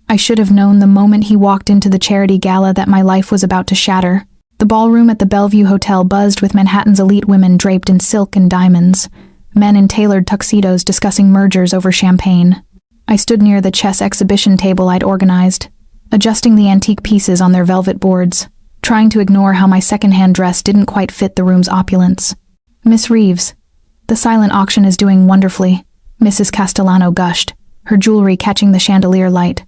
I should have known the moment he walked into the charity gala that my life was about to shatter. The ballroom at the Bellevue Hotel buzzed with Manhattan's elite women draped in silk and diamonds, men in tailored tuxedos discussing mergers over champagne. I stood near the chess exhibition table I'd organized, adjusting the antique pieces on their velvet boards, trying to ignore how my second-hand dress didn't quite fit the room's opulence. "Miss Reeves, the silent auction is doing wonderfully," Mrs. Castellano gushed, her jewelry catching the chandelier light.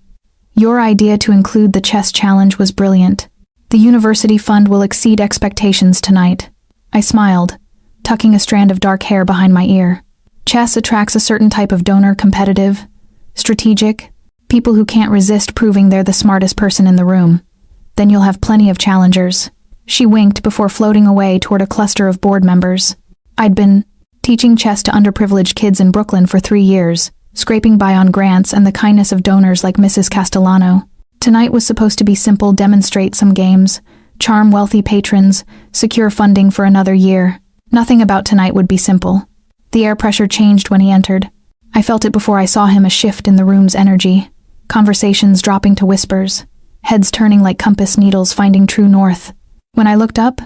"Your idea to include the chess challenge was brilliant. The university fund will exceed expectations tonight." I smiled, tucking a strand of dark hair behind my ear. Chess attracts a certain type of donor, competitive, strategic, people who can't resist proving they're the smartest person in the room. Then you'll have plenty of challengers. She winked before floating away toward a cluster of board members. I'd been teaching chess to underprivileged kids in Brooklyn for 3 years, scraping by on grants and the kindness of donors like Mrs. Castellano. Tonight was supposed to be simple: demonstrate some games, charm wealthy patrons, secure funding for another year. Nothing about tonight would be simple. The air pressure changed when he entered. I felt it before I saw him, a shift in the room's energy. Conversations dropping to whispers, heads turning like compass needles finding true north. When I looked up,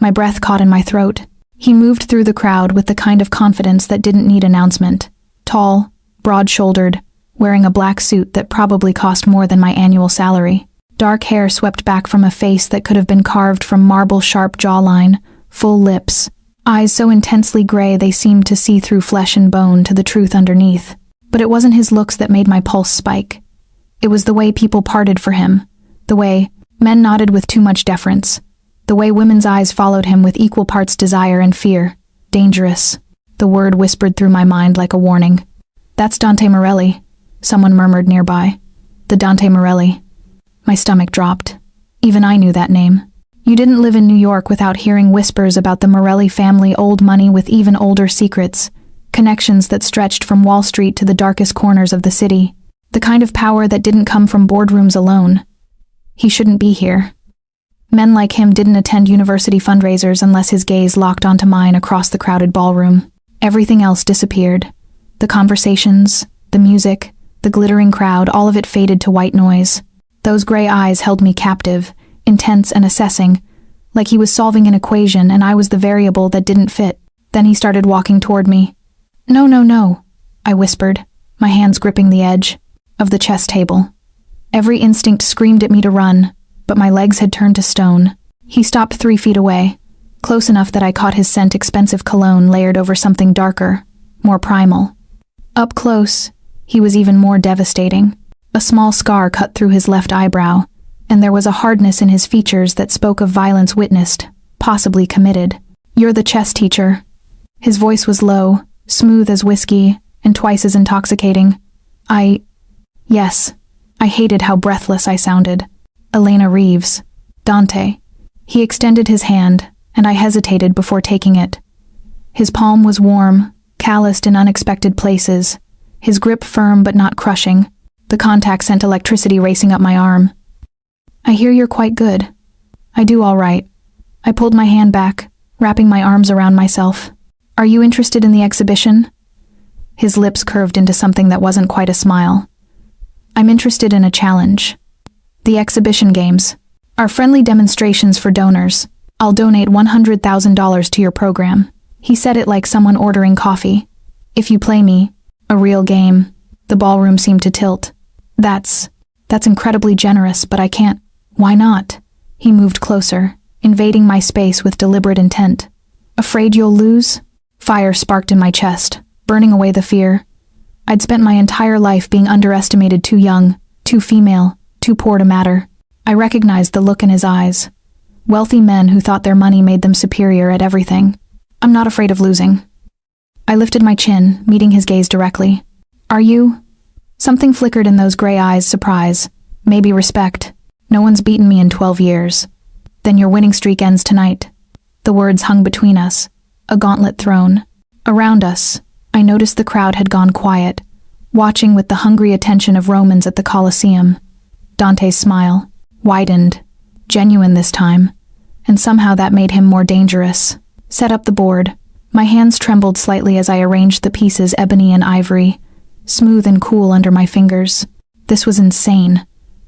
my breath caught in my throat. He moved through the crowd with the kind of confidence that didn't need announcement. Tall, broad-shouldered, wearing a black suit that probably cost more than my annual salary. Dark hair swept back from a face that could have been carved from marble, sharp jawline, full lips, eyes so intensely gray they seemed to see through flesh and bone to the truth underneath. But it wasn't his looks that made my pulse spike. It was the way people parted for him, the way men nodded with too much deference, the way women's eyes followed him with equal parts desire and fear. Dangerous. The word whispered through my mind like a warning. "That's Dante Morelli," someone murmured nearby. "The Dante Morelli." My stomach dropped. Even I knew that name. You didn't live in New York without hearing whispers about the Morelli family, old money with even older secrets, connections that stretched from Wall Street to the darkest corners of the city. The kind of power that didn't come from boardrooms alone. He shouldn't be here. Men like him didn't attend university fundraisers unless his gaze locked onto mine across the crowded ballroom. Everything else disappeared. The conversations, the music, the glittering crowd, all of it faded to white noise. Those gray eyes held me captive, intense and assessing, like he was solving an equation and I was the variable that didn't fit. Then he started walking toward me. "No, no, no," I whispered, my hands gripping the edge of the chess table. Every instinct screamed at me to run, but my legs had turned to stone. He stopped 3 feet away, close enough that I caught his scent, expensive cologne layered over something darker, more primal. Up close, he was even more devastating. A small scar cut through his left eyebrow, and there was a hardness in his features that spoke of violence witnessed, possibly committed. "You're the chess teacher." His voice was low, smooth as whiskey, and twice as intoxicating. Yes. I hated how breathless I sounded. "Elena Reeves. Dante." He extended his hand, and I hesitated before taking it. His palm was warm, calloused in unexpected places, his grip firm but not crushing. The contact sent electricity racing up my arm. "I hear you're quite good." "I do all right." I pulled my hand back, wrapping my arms around myself. "Are you interested in the exhibition?" His lips curved into something that wasn't quite a smile. "I'm interested in a challenge. The exhibition games are friendly demonstrations for donors. I'll donate $100,000 to your program." He said it like someone ordering coffee. "If you play me, a real game." The ballroom seemed to tilt. That's incredibly generous, but I can't." "Why not?" He moved closer, invading my space with deliberate intent. "Afraid you'll lose?" Fire sparked in my chest, burning away the fear. I'd spent my entire life being underestimated, too young, too female, too poor to matter. I recognized the look in his eyes. Wealthy men who thought their money made them superior at everything. "I'm not afraid of losing." I lifted my chin, meeting his gaze directly. "Are you?" Something flickered in those gray eyes, surprise, maybe respect. "No one's beaten me in 12 years. "Then your winning streak ends tonight." The words hung between us, a gauntlet thrown. Around us, I noticed the crowd had gone quiet, watching with the hungry attention of Romans at the Colosseum. Dante's smile widened, genuine this time, and somehow that made him more dangerous. "Set up the board." My hands trembled slightly as I arranged the pieces, ebony and ivory, smooth and cool under my fingers. This was insane.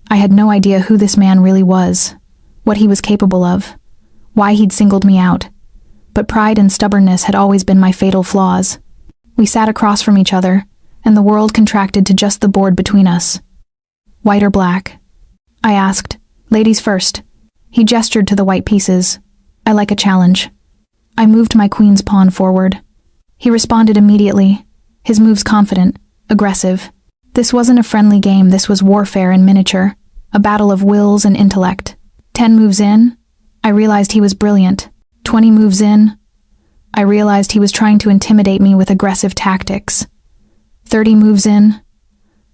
I had no idea who this man really was, what he was capable of, why he'd singled me out. But pride and stubbornness had always been my fatal flaws. We sat across from each other, and the world contracted to just the board between us. White or black? I asked. Ladies first. He gestured to the white pieces. I like a challenge. I moved my queen's pawn forward. He responded immediately, his moves confident, aggressive. This wasn't a friendly game, this was warfare in miniature, a battle of wills and intellect. 10 moves in, I realized he was brilliant. 20 moves in, I realized he was trying to intimidate me with aggressive tactics. 30 moves in,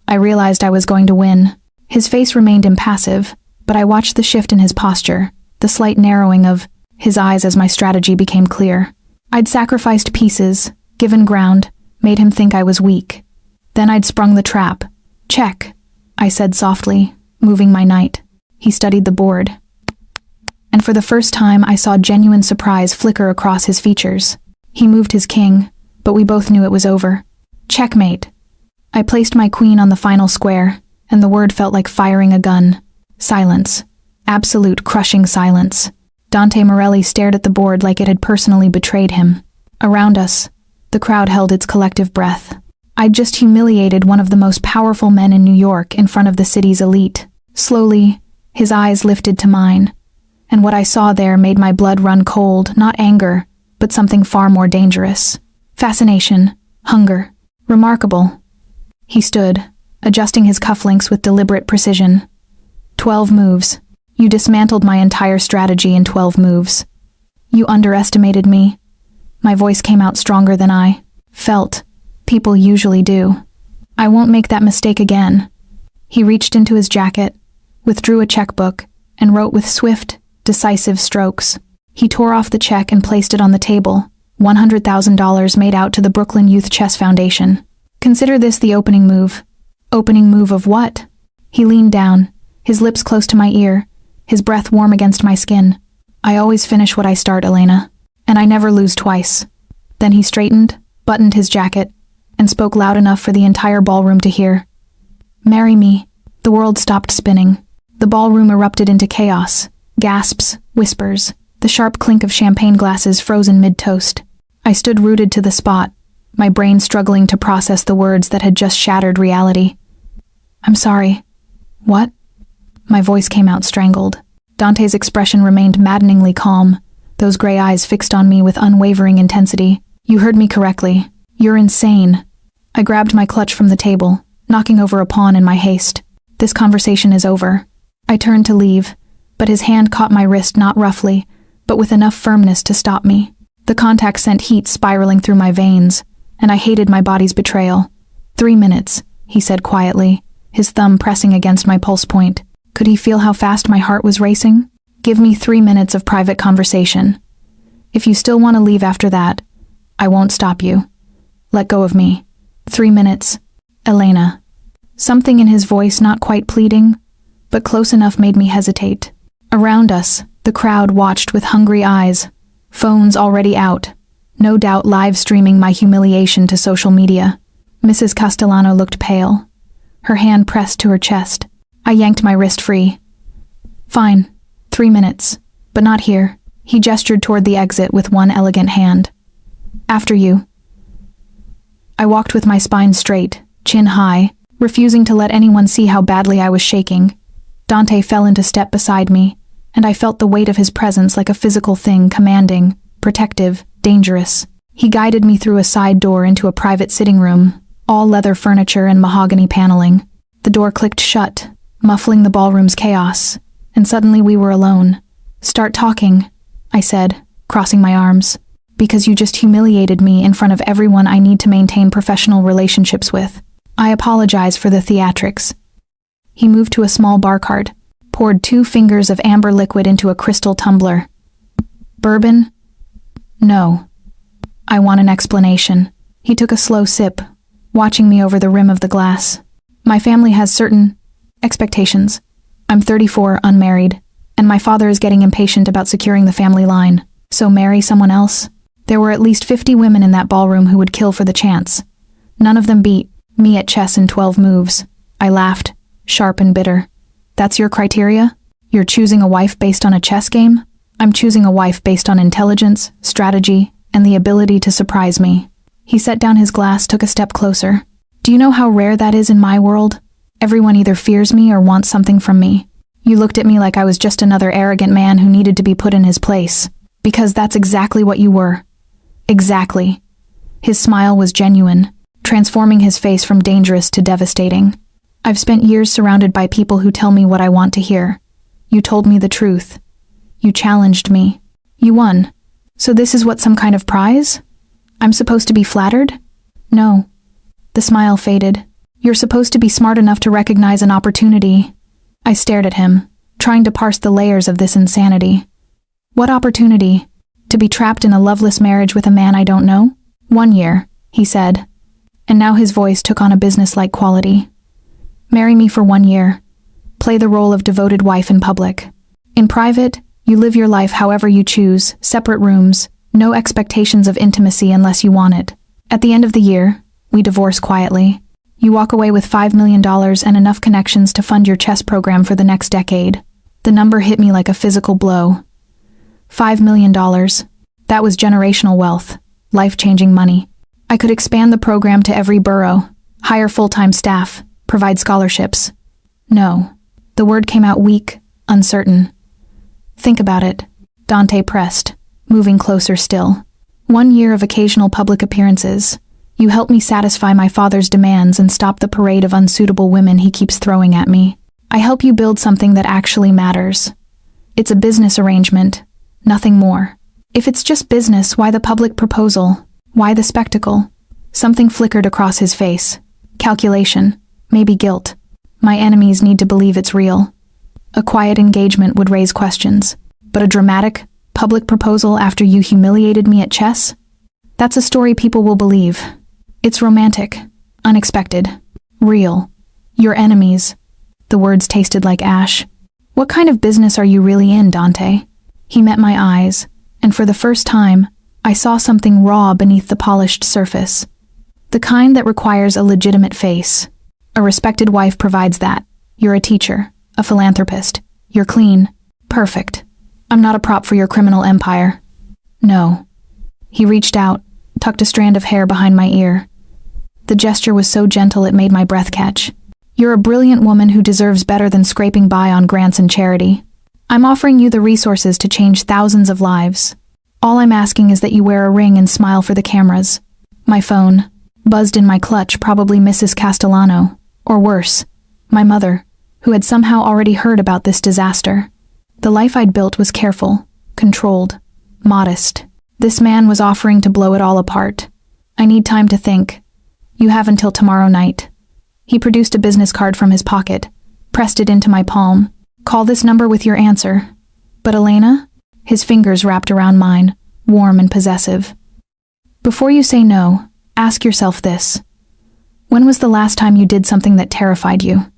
I realized I was going to win. His face remained impassive, but I watched the shift in his posture, the slight narrowing of his eyes as my strategy became clear. I'd sacrificed pieces, given ground, made him think I was weak. Then I'd sprung the trap. Check, I said softly, moving my knight. He studied the board. And for the first time I saw genuine surprise flicker across his features. He moved his king, but we both knew it was over. Checkmate. I placed my queen on the final square, and the word felt like firing a gun. Silence. Absolute crushing silence. Dante Morelli stared at the board like it had personally betrayed him. Around us, the crowd held its collective breath. I'd just humiliated one of the most powerful men in New York in front of the city's elite. Slowly, his eyes lifted to mine, and what I saw there made my blood run cold, not anger, but something far more dangerous. Fascination, hunger. Remarkable. He stood, adjusting his cufflinks with deliberate precision. 12 moves. You dismantled my entire strategy in 12 moves. You underestimated me. My voice came out stronger than I felt. People usually do. I won't make that mistake again. He reached into his jacket, withdrew a checkbook, and wrote with swift, decisive strokes. He tore off the check and placed it on the table, $100,000 made out to the Brooklyn Youth Chess Foundation. Consider this the opening move. Opening move of what? He leaned down, his lips close to my ear, his breath warm against my skin. I always finish what I start, Elena, and I never lose twice. Then he straightened, buttoned his jacket, and spoke loud enough for the entire ballroom to hear. Marry me. The world stopped spinning. The ballroom erupted into chaos. Gasps, whispers, the sharp clink of champagne glasses frozen mid-toast. I stood rooted to the spot, my brain struggling to process the words that had just shattered reality. I'm sorry. What? My voice came out strangled. Dante's expression remained maddeningly calm, those gray eyes fixed on me with unwavering intensity. You heard me correctly. You're insane. I grabbed my clutch from the table, knocking over a pawn in my haste. This conversation is over. I turned to leave, but his hand caught my wrist not roughly, but with enough firmness to stop me. The contact sent heat spiraling through my veins, and I hated my body's betrayal. 3 minutes, he said quietly, his thumb pressing against my pulse point. Could he feel how fast my heart was racing? Give me 3 minutes of private conversation. If you still want to leave after that, I won't stop you. Let go of me. 3 minutes. Elena. Something in his voice not quite pleading, but close enough made me hesitate. Around us, the crowd watched with hungry eyes, phones already out, no doubt live streaming my humiliation to social media. Mrs. Castellano looked pale, her hand pressed to her chest. I yanked my wrist free. Fine. 3 minutes. But not here. He gestured toward the exit with one elegant hand. After you. I walked with my spine straight, chin high, refusing to let anyone see how badly I was shaking. Dante fell into step beside me, and I felt the weight of his presence like a physical thing, commanding, protective, dangerous. He guided me through a side door into a private sitting room, all leather furniture and mahogany paneling. The door clicked shut, muffling the ballroom's chaos, and suddenly we were alone. Start talking, I said, crossing my arms. Because you just humiliated me in front of everyone I need to maintain professional relationships with. I apologize for the theatrics. He moved to a small bar cart, poured 2 fingers of amber liquid into a crystal tumbler. Bourbon? No. I want an explanation. He took a slow sip, watching me over the rim of the glass. My family has certain expectations. I'm 34, unmarried, and my father is getting impatient about securing the family line. So marry someone else? There were at least 50 women in that ballroom who would kill for the chance. None of them beat me at chess in 12 moves. I laughed, sharp and bitter. That's your criteria? You're choosing a wife based on a chess game? I'm choosing a wife based on intelligence, strategy, and the ability to surprise me. He set down his glass, took a step closer. Do you know how rare that is in my world? Everyone either fears me or wants something from me. You looked at me like I was just another arrogant man who needed to be put in his place. Because that's exactly what you were. Exactly. His smile was genuine, transforming his face from dangerous to devastating. I've spent years surrounded by people who tell me what I want to hear. You told me the truth. You challenged me. You won. So this is what, some kind of prize? I'm supposed to be flattered? No. The smile faded. You're supposed to be smart enough to recognize an opportunity. I stared at him, trying to parse the layers of this insanity. What opportunity? To be trapped in a loveless marriage with a man I don't know? 1 year, he said. And now his voice took on a business-like quality. Marry me for 1 year. Play the role of devoted wife in public. In private, you live your life however you choose, separate rooms, no expectations of intimacy unless you want it. At the end of the year, we divorce quietly. You walk away with $5 million and enough connections to fund your chess program for the next decade. The number hit me like a physical blow. $5 million. That was generational wealth, life-changing money. I could expand the program to every borough, hire full-time staff, provide scholarships. No. The word came out weak, uncertain. Think about it. Dante pressed, moving closer still. 1 year of occasional public appearances. You help me satisfy my father's demands and stop the parade of unsuitable women he keeps throwing at me. I help you build something that actually matters. It's a business arrangement, nothing more. If it's just business, why the public proposal? Why the spectacle? Something flickered across his face. Calculation, maybe guilt. My enemies need to believe it's real. A quiet engagement would raise questions, but a dramatic, public proposal after you humiliated me at chess? That's a story people will believe. It's romantic, unexpected, real. Your enemies. The words tasted like ash. What kind of business are you really in, Dante? He met my eyes, and for the first time, I saw something raw beneath the polished surface. The kind that requires a legitimate face. A respected wife provides that. You're a teacher, a philanthropist. You're clean. Perfect. I'm not a prop for your criminal empire. No. He reached out, tucked a strand of hair behind my ear. The gesture was so gentle it made my breath catch. You're a brilliant woman who deserves better than scraping by on grants and charity. I'm offering you the resources to change thousands of lives. All I'm asking is that you wear a ring and smile for the cameras. My phone, buzzed in my clutch, probably Mrs. Castellano, or worse, my mother, who had somehow already heard about this disaster. The life I'd built was careful, controlled, modest. This man was offering to blow it all apart. I need time to think. You have until tomorrow night. He produced a business card from his pocket, pressed it into my palm. Call this number with your answer. But Elena? His fingers wrapped around mine, warm and possessive. Before you say no, ask yourself this. When was the last time you did something that terrified you?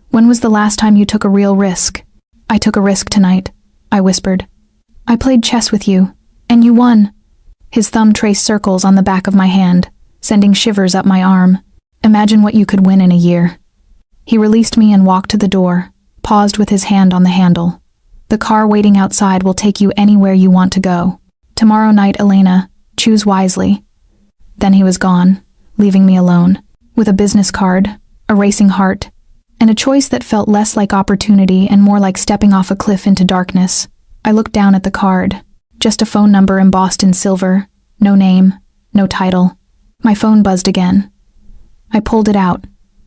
When was the last time you took a real risk? I took a risk tonight, I whispered. I played chess with you, and you won. His thumb traced circles on the back of my hand, sending shivers up my arm. Imagine what you could win in a year. He released me and walked to the door, paused with his hand on the handle. The car waiting outside will take you anywhere you want to go. Tomorrow night, Elena, choose wisely. Then he was gone, leaving me alone, with a business card, a racing heart, and a choice that felt less like opportunity and more like stepping off a cliff into darkness. I looked down at the card. Just a phone number embossed in silver. No name, no title. My phone buzzed again. I pulled it out,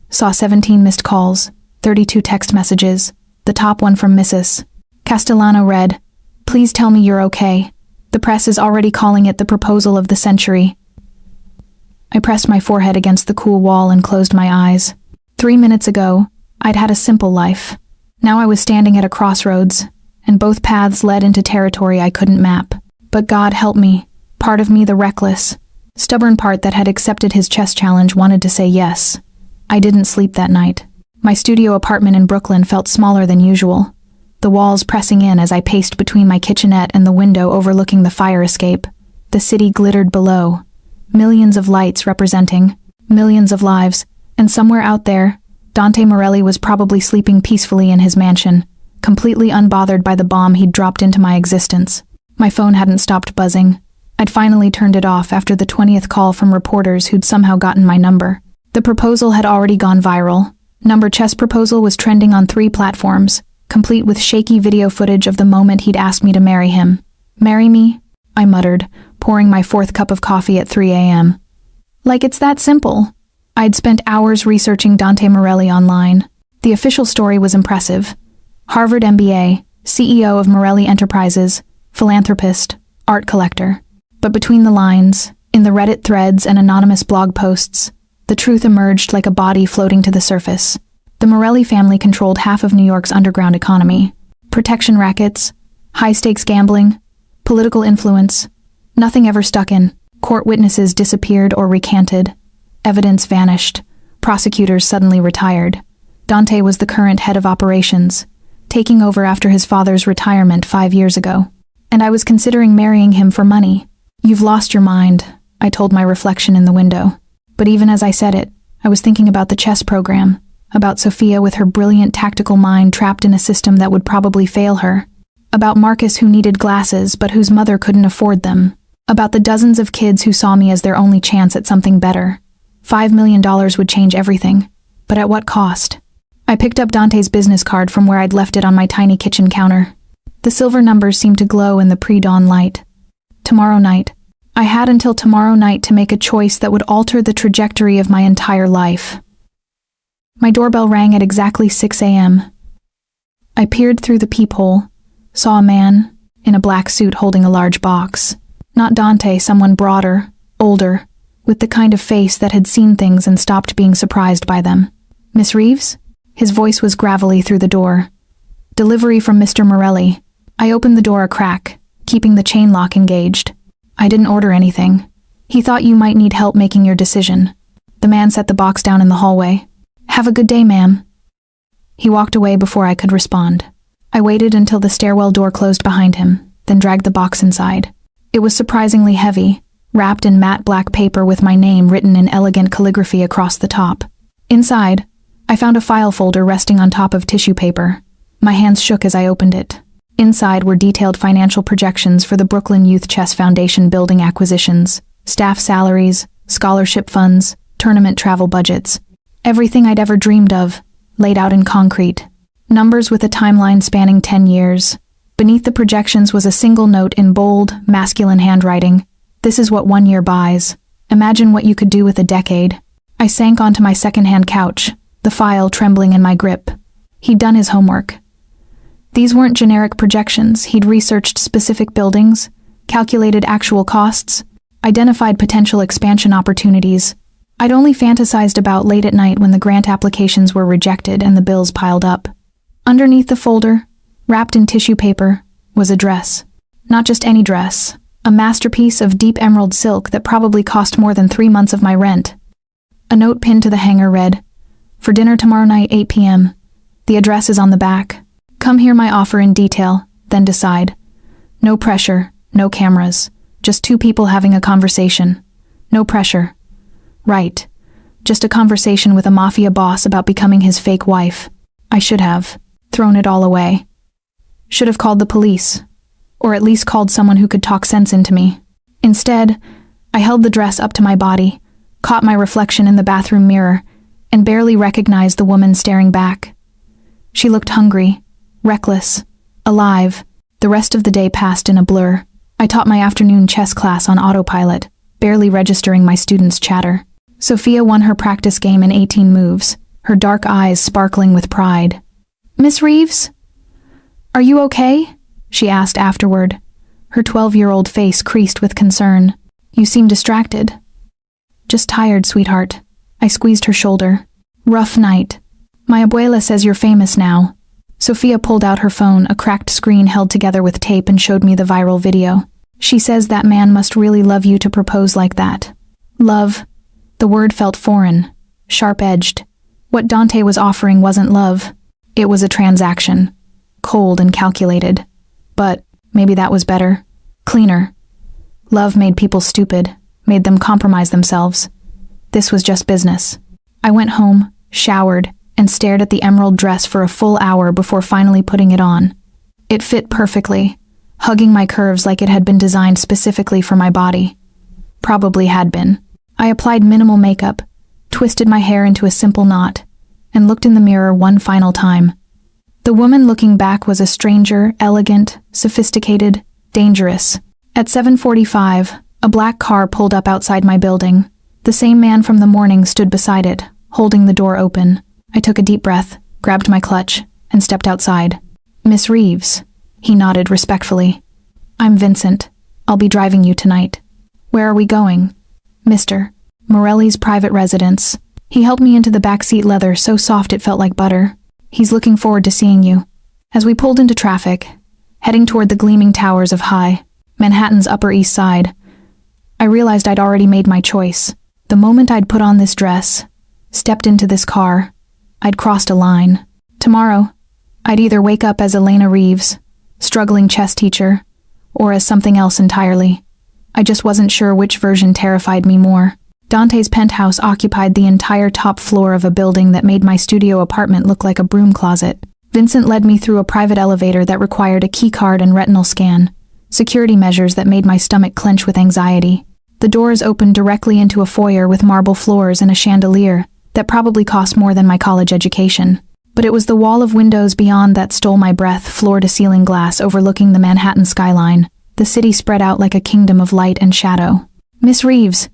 saw 17 missed calls, 32 text messages, the top one from Mrs. Castellano read, "Please tell me you're okay. The press is already calling it the proposal of the century." I pressed my forehead against the cool wall and closed my eyes. 3 minutes ago, I'd had a simple life. Now I was standing at a crossroads, and both paths led into territory I couldn't map. But God help me, part of me, the reckless, stubborn part that had accepted his chess challenge, wanted to say yes. I didn't sleep that night. My studio apartment in Brooklyn felt smaller than usual, the walls pressing in as I paced between my kitchenette and the window overlooking the fire escape. The city glittered below, millions of lights representing millions of lives, and somewhere out there, Dante Morelli was probably sleeping peacefully in his mansion, completely unbothered by the bomb he'd dropped into my existence. My phone hadn't stopped buzzing. I'd finally turned it off after the 20th call from reporters who'd somehow gotten my number. The proposal had already gone viral. Number chess proposal was trending on 3 platforms, complete with shaky video footage of the moment he'd asked me to marry him. "Marry me?" I muttered, pouring my 4th cup of coffee at 3 a.m. Like it's that simple. I'd spent hours researching Dante Morelli online. The official story was impressive. Harvard MBA, CEO of Morelli Enterprises, philanthropist, art collector. But between the lines, in the Reddit threads and anonymous blog posts, the truth emerged like a body floating to the surface. The Morelli family controlled half of New York's underground economy. Protection rackets, high-stakes gambling, political influence. Nothing ever stuck in. Court witnesses disappeared or recanted. Evidence vanished. Prosecutors suddenly retired. Dante was the current head of operations, taking over after his father's retirement 5 years ago. And I was considering marrying him for money. "You've lost your mind," I told my reflection in the window. But even as I said it, I was thinking about the chess program, about Sophia with her brilliant tactical mind trapped in a system that would probably fail her, about Marcus who needed glasses but whose mother couldn't afford them, about the dozens of kids who saw me as their only chance at something better. $5 million would change everything, but at what cost? I picked up Dante's business card from where I'd left it on my tiny kitchen counter. The silver numbers seemed to glow in the pre-dawn light. Tomorrow night. I had until tomorrow night to make a choice that would alter the trajectory of my entire life. My doorbell rang at exactly 6 a.m. I peered through the peephole, saw a man in a black suit holding a large box. Not Dante, someone broader, older, with the kind of face that had seen things and stopped being surprised by them. "Miss Reeves?" His voice was gravelly through the door. "Delivery from Mr. Morelli." I opened the door a crack, keeping the chain lock engaged. "I didn't order anything. He thought you might need help making your decision." The man set the box down in the hallway. "Have a good day, ma'am." He walked away before I could respond. I waited until the stairwell door closed behind him, then dragged the box inside. It was surprisingly heavy, wrapped in matte black paper with my name written in elegant calligraphy across the top. Inside, I found a file folder resting on top of tissue paper. My hands shook as I opened it. Inside were detailed financial projections for the Brooklyn Youth Chess Foundation building acquisitions, staff salaries, scholarship funds, tournament travel budgets. Everything I'd ever dreamed of, laid out in concrete. Numbers with a timeline spanning 10 years. Beneath the projections was a single note in bold, masculine handwriting. "This is what 1 year buys. Imagine what you could do with a decade." I sank onto my second-hand couch, the file trembling in my grip. He'd done his homework. These weren't generic projections. He'd researched specific buildings, calculated actual costs, identified potential expansion opportunities. I'd only fantasized about late at night when the grant applications were rejected and the bills piled up. Underneath the folder, wrapped in tissue paper, was a dress. Not just any dress, a masterpiece of deep emerald silk that probably cost more than 3 months of my rent. A note pinned to the hanger read, "For dinner tomorrow night, 8 p.m. The address is on the back. Come hear my offer in detail, then decide. No pressure, no cameras, just 2 people having a conversation. No pressure. Right. Just a conversation with a Mafia boss about becoming his fake wife. I should have thrown it all away. Should have called the police, or at least called someone who could talk sense into me. Instead, I held the dress up to my body, caught my reflection in the bathroom mirror, and barely recognized the woman staring back. She looked hungry, reckless, alive. The rest of the day passed in a blur. I taught my afternoon chess class on autopilot, barely registering my students' chatter. Sophia won her practice game in 18 moves, her dark eyes sparkling with pride. "Miss Reeves? Are you okay?" she asked afterward, her 12-year-old face creased with concern. "You seem distracted." "Just tired, sweetheart." I squeezed her shoulder. "Rough night. My abuela says you're famous now." Sophia pulled out her phone, a cracked screen held together with tape, and showed me the viral video. "She says that man must really love you to propose like that." Love. The word felt foreign, sharp-edged. What Dante was offering wasn't love. It was a transaction. Cold and calculated. But maybe that was better. Cleaner. Love made people stupid, made them compromise themselves. This was just business. I went home, showered, and stared at the emerald dress for a full hour before finally putting it on. It fit perfectly, hugging my curves like it had been designed specifically for my body. Probably had been. I applied minimal makeup, twisted my hair into a simple knot, and looked in the mirror one final time. The woman looking back was a stranger, elegant, sophisticated, dangerous. At 7:45, a black car pulled up outside my building. The same man from the morning stood beside it, holding the door open. I took a deep breath, grabbed my clutch, and stepped outside. "Miss Reeves," he nodded respectfully. "I'm Vincent. I'll be driving you tonight." "Where are we going?" "Mr. Morelli's private residence." He helped me into the backseat leather so soft it felt like butter. "He's looking forward to seeing you." As we pulled into traffic, heading toward the gleaming towers of Manhattan's Upper East Side, I realized I'd already made my choice. The moment I'd put on this dress, stepped into this car, I'd crossed a line. Tomorrow, I'd either wake up as Elena Reeves, struggling chess teacher, or as something else entirely. I just wasn't sure which version terrified me more. Dante's penthouse occupied the entire top floor of a building that made my studio apartment look like a broom closet. Vincent led me through a private elevator that required a keycard and retinal scan, security measures that made my stomach clench with anxiety. The doors opened directly into a foyer with marble floors and a chandelier that probably cost more than my college education. But it was the wall of windows beyond that stole my breath, floor-to-ceiling glass overlooking the Manhattan skyline. The city spread out like a kingdom of light and shadow. "Miss Reeves."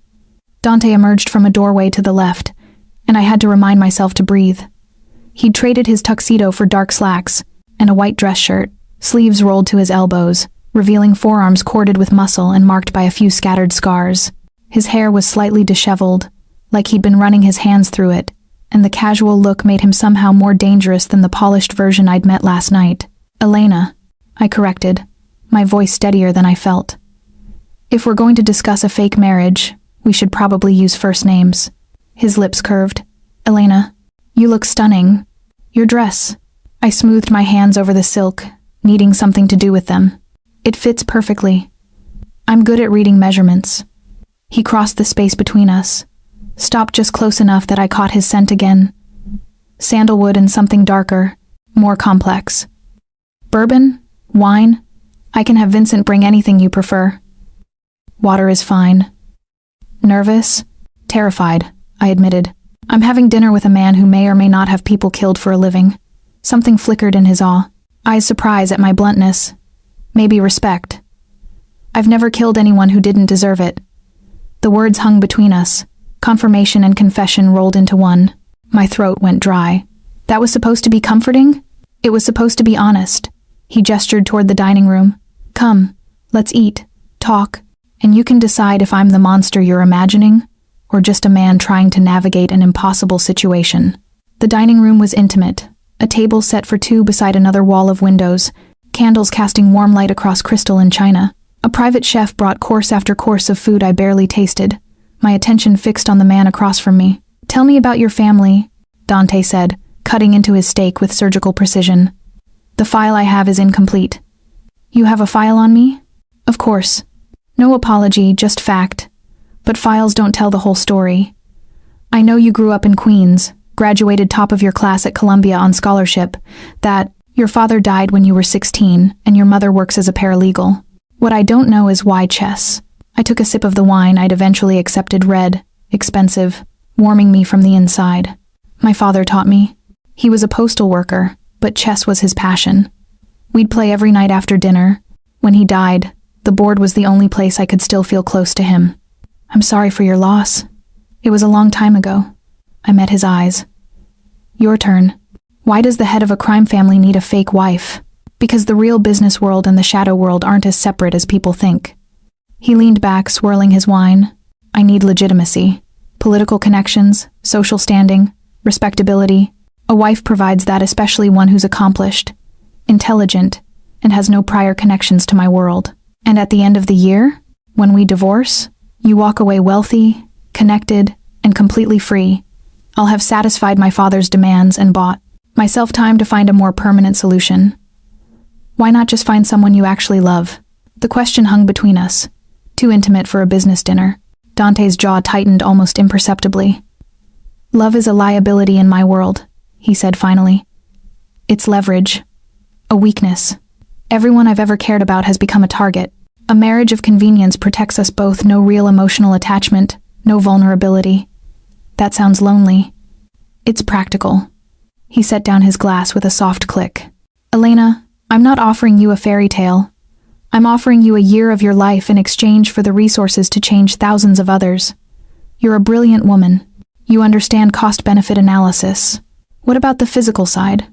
Dante emerged from a doorway to the left, and I had to remind myself to breathe. He'd traded his tuxedo for dark slacks and a white dress shirt, sleeves rolled to his elbows, revealing forearms corded with muscle and marked by a few scattered scars. His hair was slightly disheveled, like he'd been running his hands through it, and the casual look made him somehow more dangerous than the polished version I'd met last night. "Elena," I corrected, my voice steadier than I felt. "If we're going to discuss a fake marriage, we should probably use first names." His lips curved. "Elena, you look stunning. Your dress." I smoothed my hands over the silk, needing something to do with them. "It fits perfectly. I'm good at reading measurements." He crossed the space between us, stopped just close enough that I caught his scent again. Sandalwood and something darker, more complex. "Bourbon? Wine? I can have Vincent bring anything you prefer." "Water is fine." "Nervous?" "Terrified," I admitted. "I'm having dinner with a man who may or may not have people killed for a living." Something flickered in his eyes surprise at my bluntness. Maybe respect. "I've never killed anyone who didn't deserve it." The words hung between us. Confirmation and confession rolled into one. My throat went dry. That was supposed to be comforting? It was supposed to be honest. He gestured toward the dining room. "Come, let's eat, talk, and you can decide if I'm the monster you're imagining, or just a man trying to navigate an impossible situation." The dining room was intimate, a table set for two beside another wall of windows, candles casting warm light across crystal and china. A private chef brought course after course of food I barely tasted, my attention fixed on the man across from me. "Tell me about your family," Dante said, cutting into his steak with surgical precision. "The file I have is incomplete." "You have a file on me?" "Of course. No apology, just fact. But files don't tell the whole story. I know you grew up in Queens, graduated top of your class at Columbia on scholarship, that your father died when you were 16, and your mother works as a paralegal. What I don't know is why chess." I took a sip of the wine I'd eventually accepted, red, expensive, warming me from the inside. "My father taught me. He was a postal worker, but chess was his passion. We'd play every night after dinner. When he died, the board was the only place I could still feel close to him." "I'm sorry for your loss. It was a long time ago." I met his eyes. "Your turn. Why does the head of a crime family need a fake wife?" "Because the real business world and the shadow world aren't as separate as people think." He leaned back, swirling his wine. "I need legitimacy. Political connections, social standing, respectability. A wife provides that, especially one who's accomplished, intelligent, and has no prior connections to my world. And at the end of the year, when we divorce, you walk away wealthy, connected, and completely free. I'll have satisfied my father's demands and bought myself time to find a more permanent solution. Why not just find someone you actually love?" The question hung between us, too intimate for a business dinner. Dante's jaw tightened almost imperceptibly. "Love is a liability in my world," he said finally. It's leverage. A weakness. Everyone I've ever cared about has become a target. A marriage of convenience protects us both, no real emotional attachment, no vulnerability. That sounds lonely. It's practical. He set down his glass with a soft click. Elena, I'm not offering you a fairy tale. I'm offering you a year of your life in exchange for the resources to change thousands of others. You're a brilliant woman. You understand cost-benefit analysis. What about the physical side?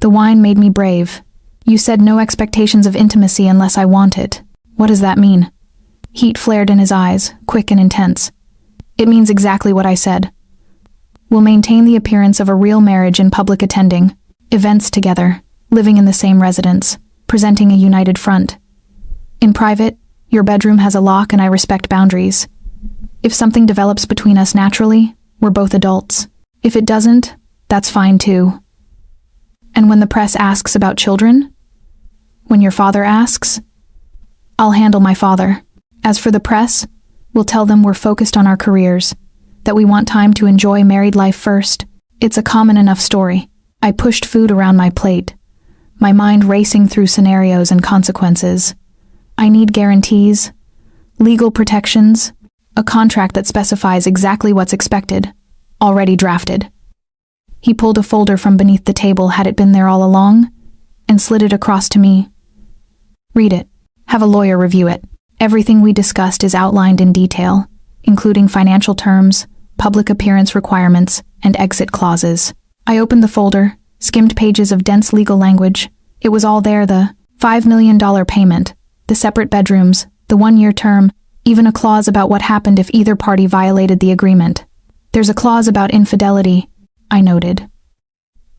The wine made me brave. You said no expectations of intimacy unless I want it. What does that mean? Heat flared in his eyes, quick and intense. It means exactly what I said. We'll maintain the appearance of a real marriage in public, attending events together, living in the same residence, presenting a united front. In private, your bedroom has a lock and I respect boundaries. If something develops between us naturally, we're both adults. If it doesn't, that's fine too. And when the press asks about children? When your father asks? I'll handle my father. As for the press, we'll tell them we're focused on our careers, that we want time to enjoy married life first. It's a common enough story. I pushed food around my plate, my mind racing through scenarios and consequences. I need guarantees, legal protections, a contract that specifies exactly what's expected, already drafted. He pulled a folder from beneath the table, had it been there all along, and slid it across to me. Read it. Have a lawyer review it. Everything we discussed is outlined in detail, including financial terms, public appearance requirements, and exit clauses. I opened the folder, skimmed pages of dense legal language. It was all there: the $5 million payment, the separate bedrooms, the 1-year term, even a clause about what happened if either party violated the agreement. There's a clause about infidelity, I noted.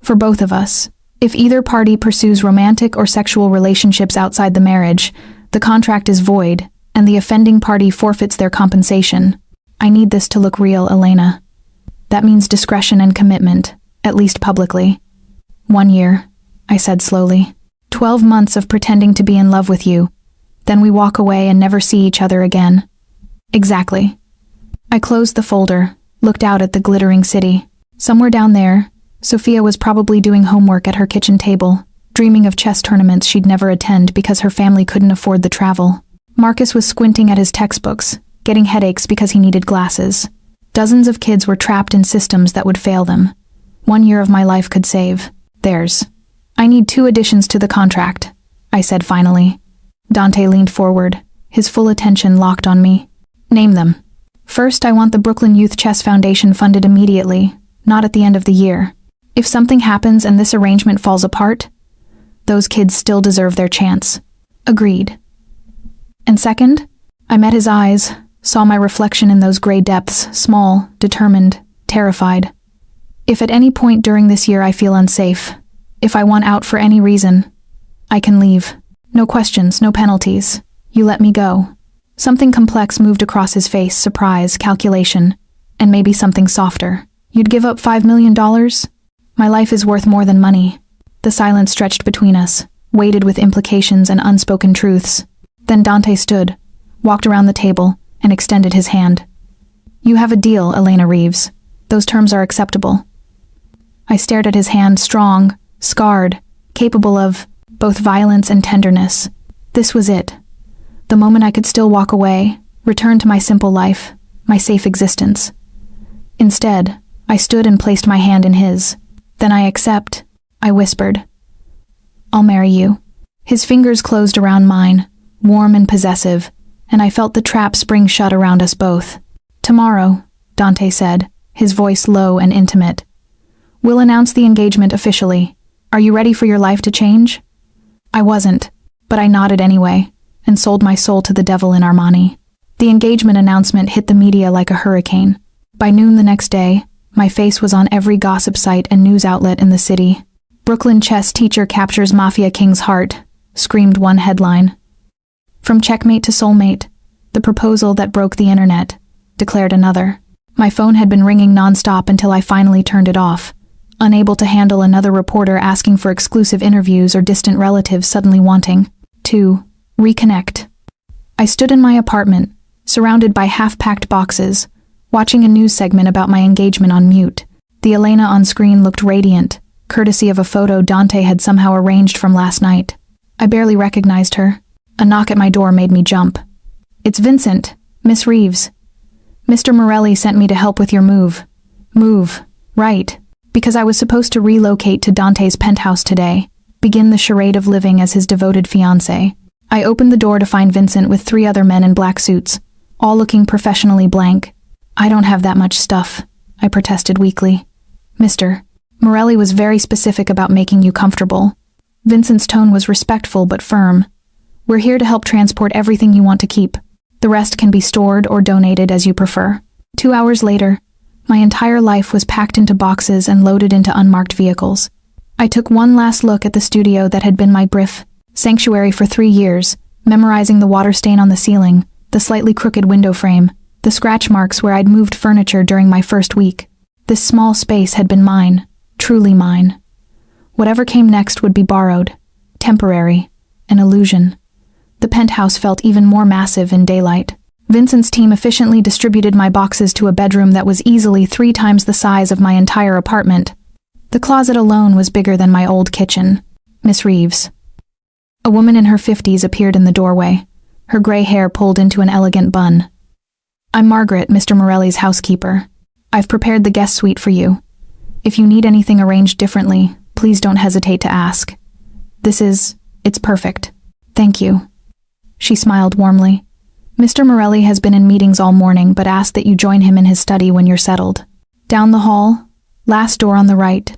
For both of us, if either party pursues romantic or sexual relationships outside the marriage, the contract is void, and the offending party forfeits their compensation. I need this to look real, Elena. That means discretion and commitment, at least publicly. 1 year, I said slowly. 12 months of pretending to be in love with you. Then we walk away and never see each other again. Exactly. I closed the folder, looked out at the glittering city. Somewhere down there, Sophia was probably doing homework at her kitchen table, dreaming of chess tournaments she'd never attend because her family couldn't afford the travel. Marcus was squinting at his textbooks, getting headaches because he needed glasses. Dozens of kids were trapped in systems that would fail them. 1 year of my life could save theirs. I need 2 additions to the contract, I said finally. Dante leaned forward, his full attention locked on me. Name them. First, I want the Brooklyn Youth Chess Foundation funded immediately, not at the end of the year. If something happens and this arrangement falls apart, those kids still deserve their chance. Agreed. And second, I met his eyes, saw my reflection in those gray depths, small, determined, terrified. If at any point during this year I feel unsafe, if I want out for any reason, I can leave. No questions, no penalties. You let me go. Something complex moved across his face: surprise, calculation, and maybe something softer. You'd give up $5 million? My life is worth more than money. The silence stretched between us, weighted with implications and unspoken truths. Then Dante stood, walked around the table, and extended his hand. You have a deal, Elena Reeves. Those terms are acceptable. I stared at his hand, strong, scarred, capable of both violence and tenderness. This was it. The moment I could still walk away, return to my simple life, my safe existence. Instead, I stood and placed my hand in his. Then I accept, I whispered. I'll marry you. His fingers closed around mine, warm and possessive, and I felt the trap spring shut around us both. Tomorrow, Dante said, his voice low and intimate. We'll announce the engagement officially. Are you ready for your life to change? I wasn't, but I nodded anyway, and sold my soul to the devil in Armani. The engagement announcement hit the media like a hurricane. By noon the next day, my face was on every gossip site and news outlet in the city. Brooklyn chess teacher captures Mafia king's heart, screamed one headline. From checkmate to soulmate, the proposal that broke the internet, declared another. My phone had been ringing nonstop until I finally turned it off, unable to handle another reporter asking for exclusive interviews or distant relatives suddenly wanting to reconnect. I stood in my apartment, surrounded by half-packed boxes, watching a news segment about my engagement on mute. The Elena on screen looked radiant, courtesy of a photo Dante had somehow arranged from last night. I barely recognized her. A knock at my door made me jump. "It's Vincent, Miss Reeves. Mr. Morelli sent me to help with your move." Move, right. Because I was supposed to relocate to Dante's penthouse today, begin the charade of living as his devoted fiancé. I opened the door to find Vincent with 3 other men in black suits, all looking professionally blank. "I don't have that much stuff," I protested weakly. "Mr. Morelli was very specific about making you comfortable." Vincent's tone was respectful but firm. "We're here to help transport everything you want to keep. The rest can be stored or donated as you prefer." 2 hours later, my entire life was packed into boxes and loaded into unmarked vehicles. I took one last look at the studio that had been my brief sanctuary for 3 years, memorizing the water stain on the ceiling, the slightly crooked window frame, the scratch marks where I'd moved furniture during my first week. This small space had been mine, truly mine. Whatever came next would be borrowed, temporary, an illusion. The penthouse felt even more massive in daylight. Vincent's team efficiently distributed my boxes to a bedroom that was easily 3 times the size of my entire apartment. The closet alone was bigger than my old kitchen. Miss Reeves. A woman in her 50s appeared in the doorway, her gray hair pulled into an elegant bun. "I'm Margaret, Mr. Morelli's housekeeper. I've prepared the guest suite for you. If you need anything arranged differently, please don't hesitate to ask. It's perfect. Thank you." She smiled warmly. "Mr. Morelli has been in meetings all morning but asked that you join him in his study when you're settled. Down the hall, last door on the right."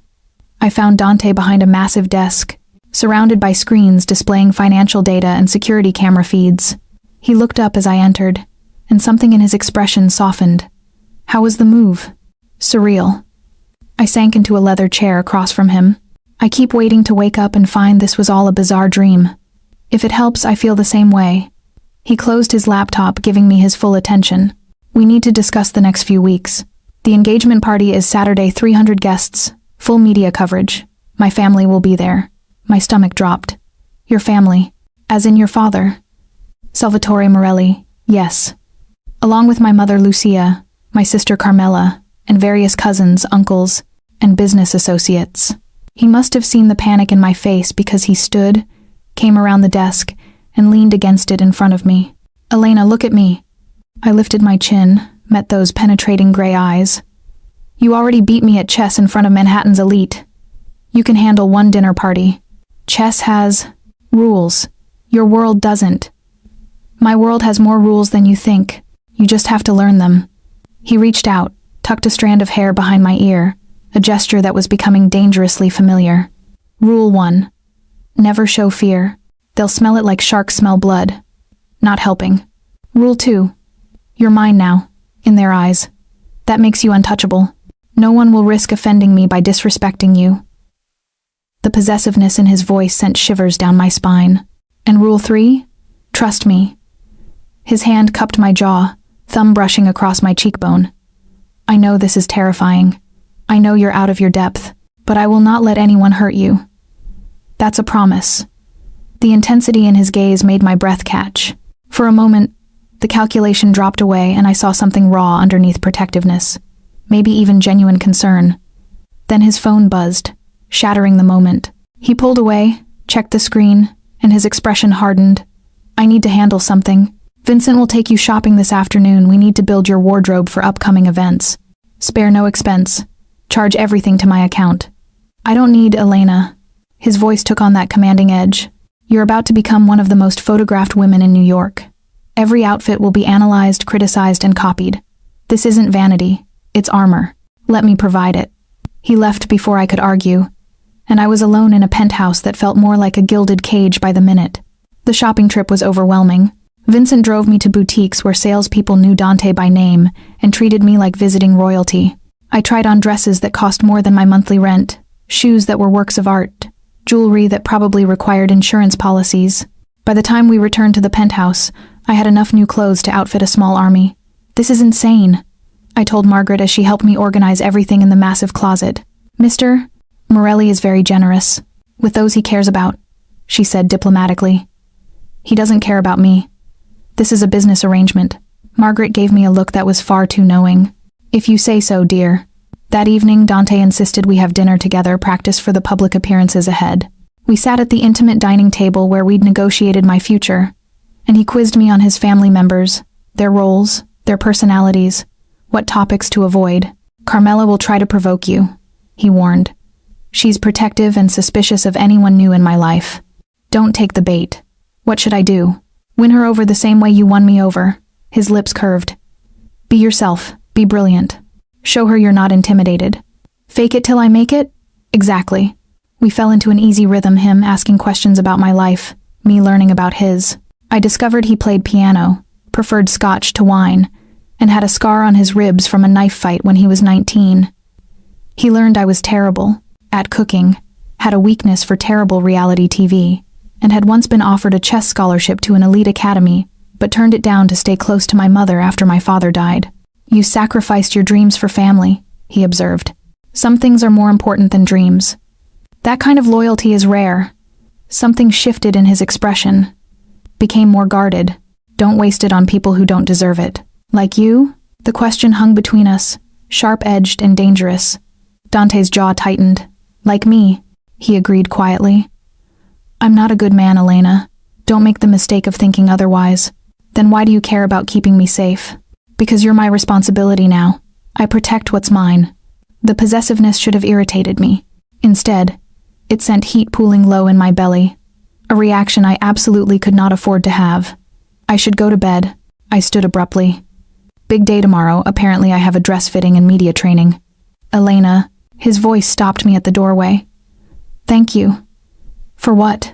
I found Dante behind a massive desk, surrounded by screens displaying financial data and security camera feeds. He looked up as I entered, and something in his expression softened. "How was the move?" "Surreal." I sank into a leather chair across from him. "I keep waiting to wake up and find this was all a bizarre dream. If it helps, I feel the same way." He closed his laptop, giving me his full attention. "We need to discuss the next few weeks. The engagement party is Saturday, 300 guests, full media coverage. My family will be there." My stomach dropped. "Your family? As in your father?" "Salvatore Morelli, yes. Along with my mother Lucia, my sister Carmela, and various cousins, uncles, and business associates." He must have seen the panic in my face because he stood, came around the desk, and leaned against it in front of me. "Elena, look at me." I lifted my chin, met those penetrating gray eyes. "You already beat me at chess in front of Manhattan's elite. You can handle one dinner party. Chess has rules. Your world doesn't. My world has more rules than you think. You just have to learn them." He reached out, tucked a strand of hair behind my ear, a gesture that was becoming dangerously familiar. "Rule 1. Never show fear. They'll smell it like sharks smell blood." Not helping. "Rule 2. You're mine now, in their eyes. That makes you untouchable. No one will risk offending me by disrespecting you." The possessiveness in his voice sent shivers down my spine. "And Rule 3? Trust me." His hand cupped my jaw, thumb brushing across my cheekbone. "I know this is terrifying. I know you're out of your depth, but I will not let anyone hurt you. That's a promise." The intensity in his gaze made my breath catch. For a moment, the calculation dropped away and I saw something raw underneath protectiveness, maybe even genuine concern. Then his phone buzzed, shattering the moment. He pulled away, checked the screen, and his expression hardened. "I need to handle something. Vincent will take you shopping this afternoon. We need to build your wardrobe for upcoming events. Spare no expense. Charge everything to my account." "I don't need Elena." His voice took on that commanding edge. "You're about to become one of the most photographed women in New York. Every outfit will be analyzed, criticized, and copied. This isn't vanity. It's armor. Let me provide it." He left before I could argue, and I was alone in a penthouse that felt more like a gilded cage by the minute. The shopping trip was overwhelming. Vincent drove me to boutiques where salespeople knew Dante by name and treated me like visiting royalty. I tried on dresses that cost more than my monthly rent, shoes that were works of art, jewelry that probably required insurance policies. By the time we returned to the penthouse, I had enough new clothes to outfit a small army. "This is insane," I told Margaret as she helped me organize everything in the massive closet. "Mr. Morelli is very generous, with those he cares about," she said diplomatically. "He doesn't care about me. This is a business arrangement." Margaret gave me a look that was far too knowing. "If you say so, dear." That evening, Dante insisted we have dinner together, practice for the public appearances ahead. We sat at the intimate dining table where we'd negotiated my future, and he quizzed me on his family members, their roles, their personalities, what topics to avoid. Carmela will try to provoke you, he warned. She's protective and suspicious of anyone new in my life. Don't take the bait. What should I do? Win her over the same way you won me over. His lips curved. Be yourself. Be brilliant. Show her you're not intimidated. Fake it till I make it? Exactly. We fell into an easy rhythm, him asking questions about my life, me learning about his. I discovered he played piano, preferred scotch to wine, and had a scar on his ribs from a knife fight when he was 19. He learned I was terrible at cooking, had a weakness for terrible reality TV, and had once been offered a chess scholarship to an elite academy, but turned it down to stay close to my mother after my father died. You sacrificed your dreams for family, he observed. Some things are more important than dreams. That kind of loyalty is rare. Something shifted in his expression. Became more guarded. Don't waste it on people who don't deserve it. Like you? The question hung between us, sharp-edged and dangerous. Dante's jaw tightened. Like me, he agreed quietly. I'm not a good man, Elena. Don't make the mistake of thinking otherwise. Then why do you care about keeping me safe? Because you're my responsibility now. I protect what's mine. The possessiveness should have irritated me. Instead, it sent heat pooling low in my belly, a reaction I absolutely could not afford to have. I should go to bed. I stood abruptly. Big day tomorrow. Apparently I have a dress fitting and media training. Elena, his voice stopped me at the doorway. Thank you. For what?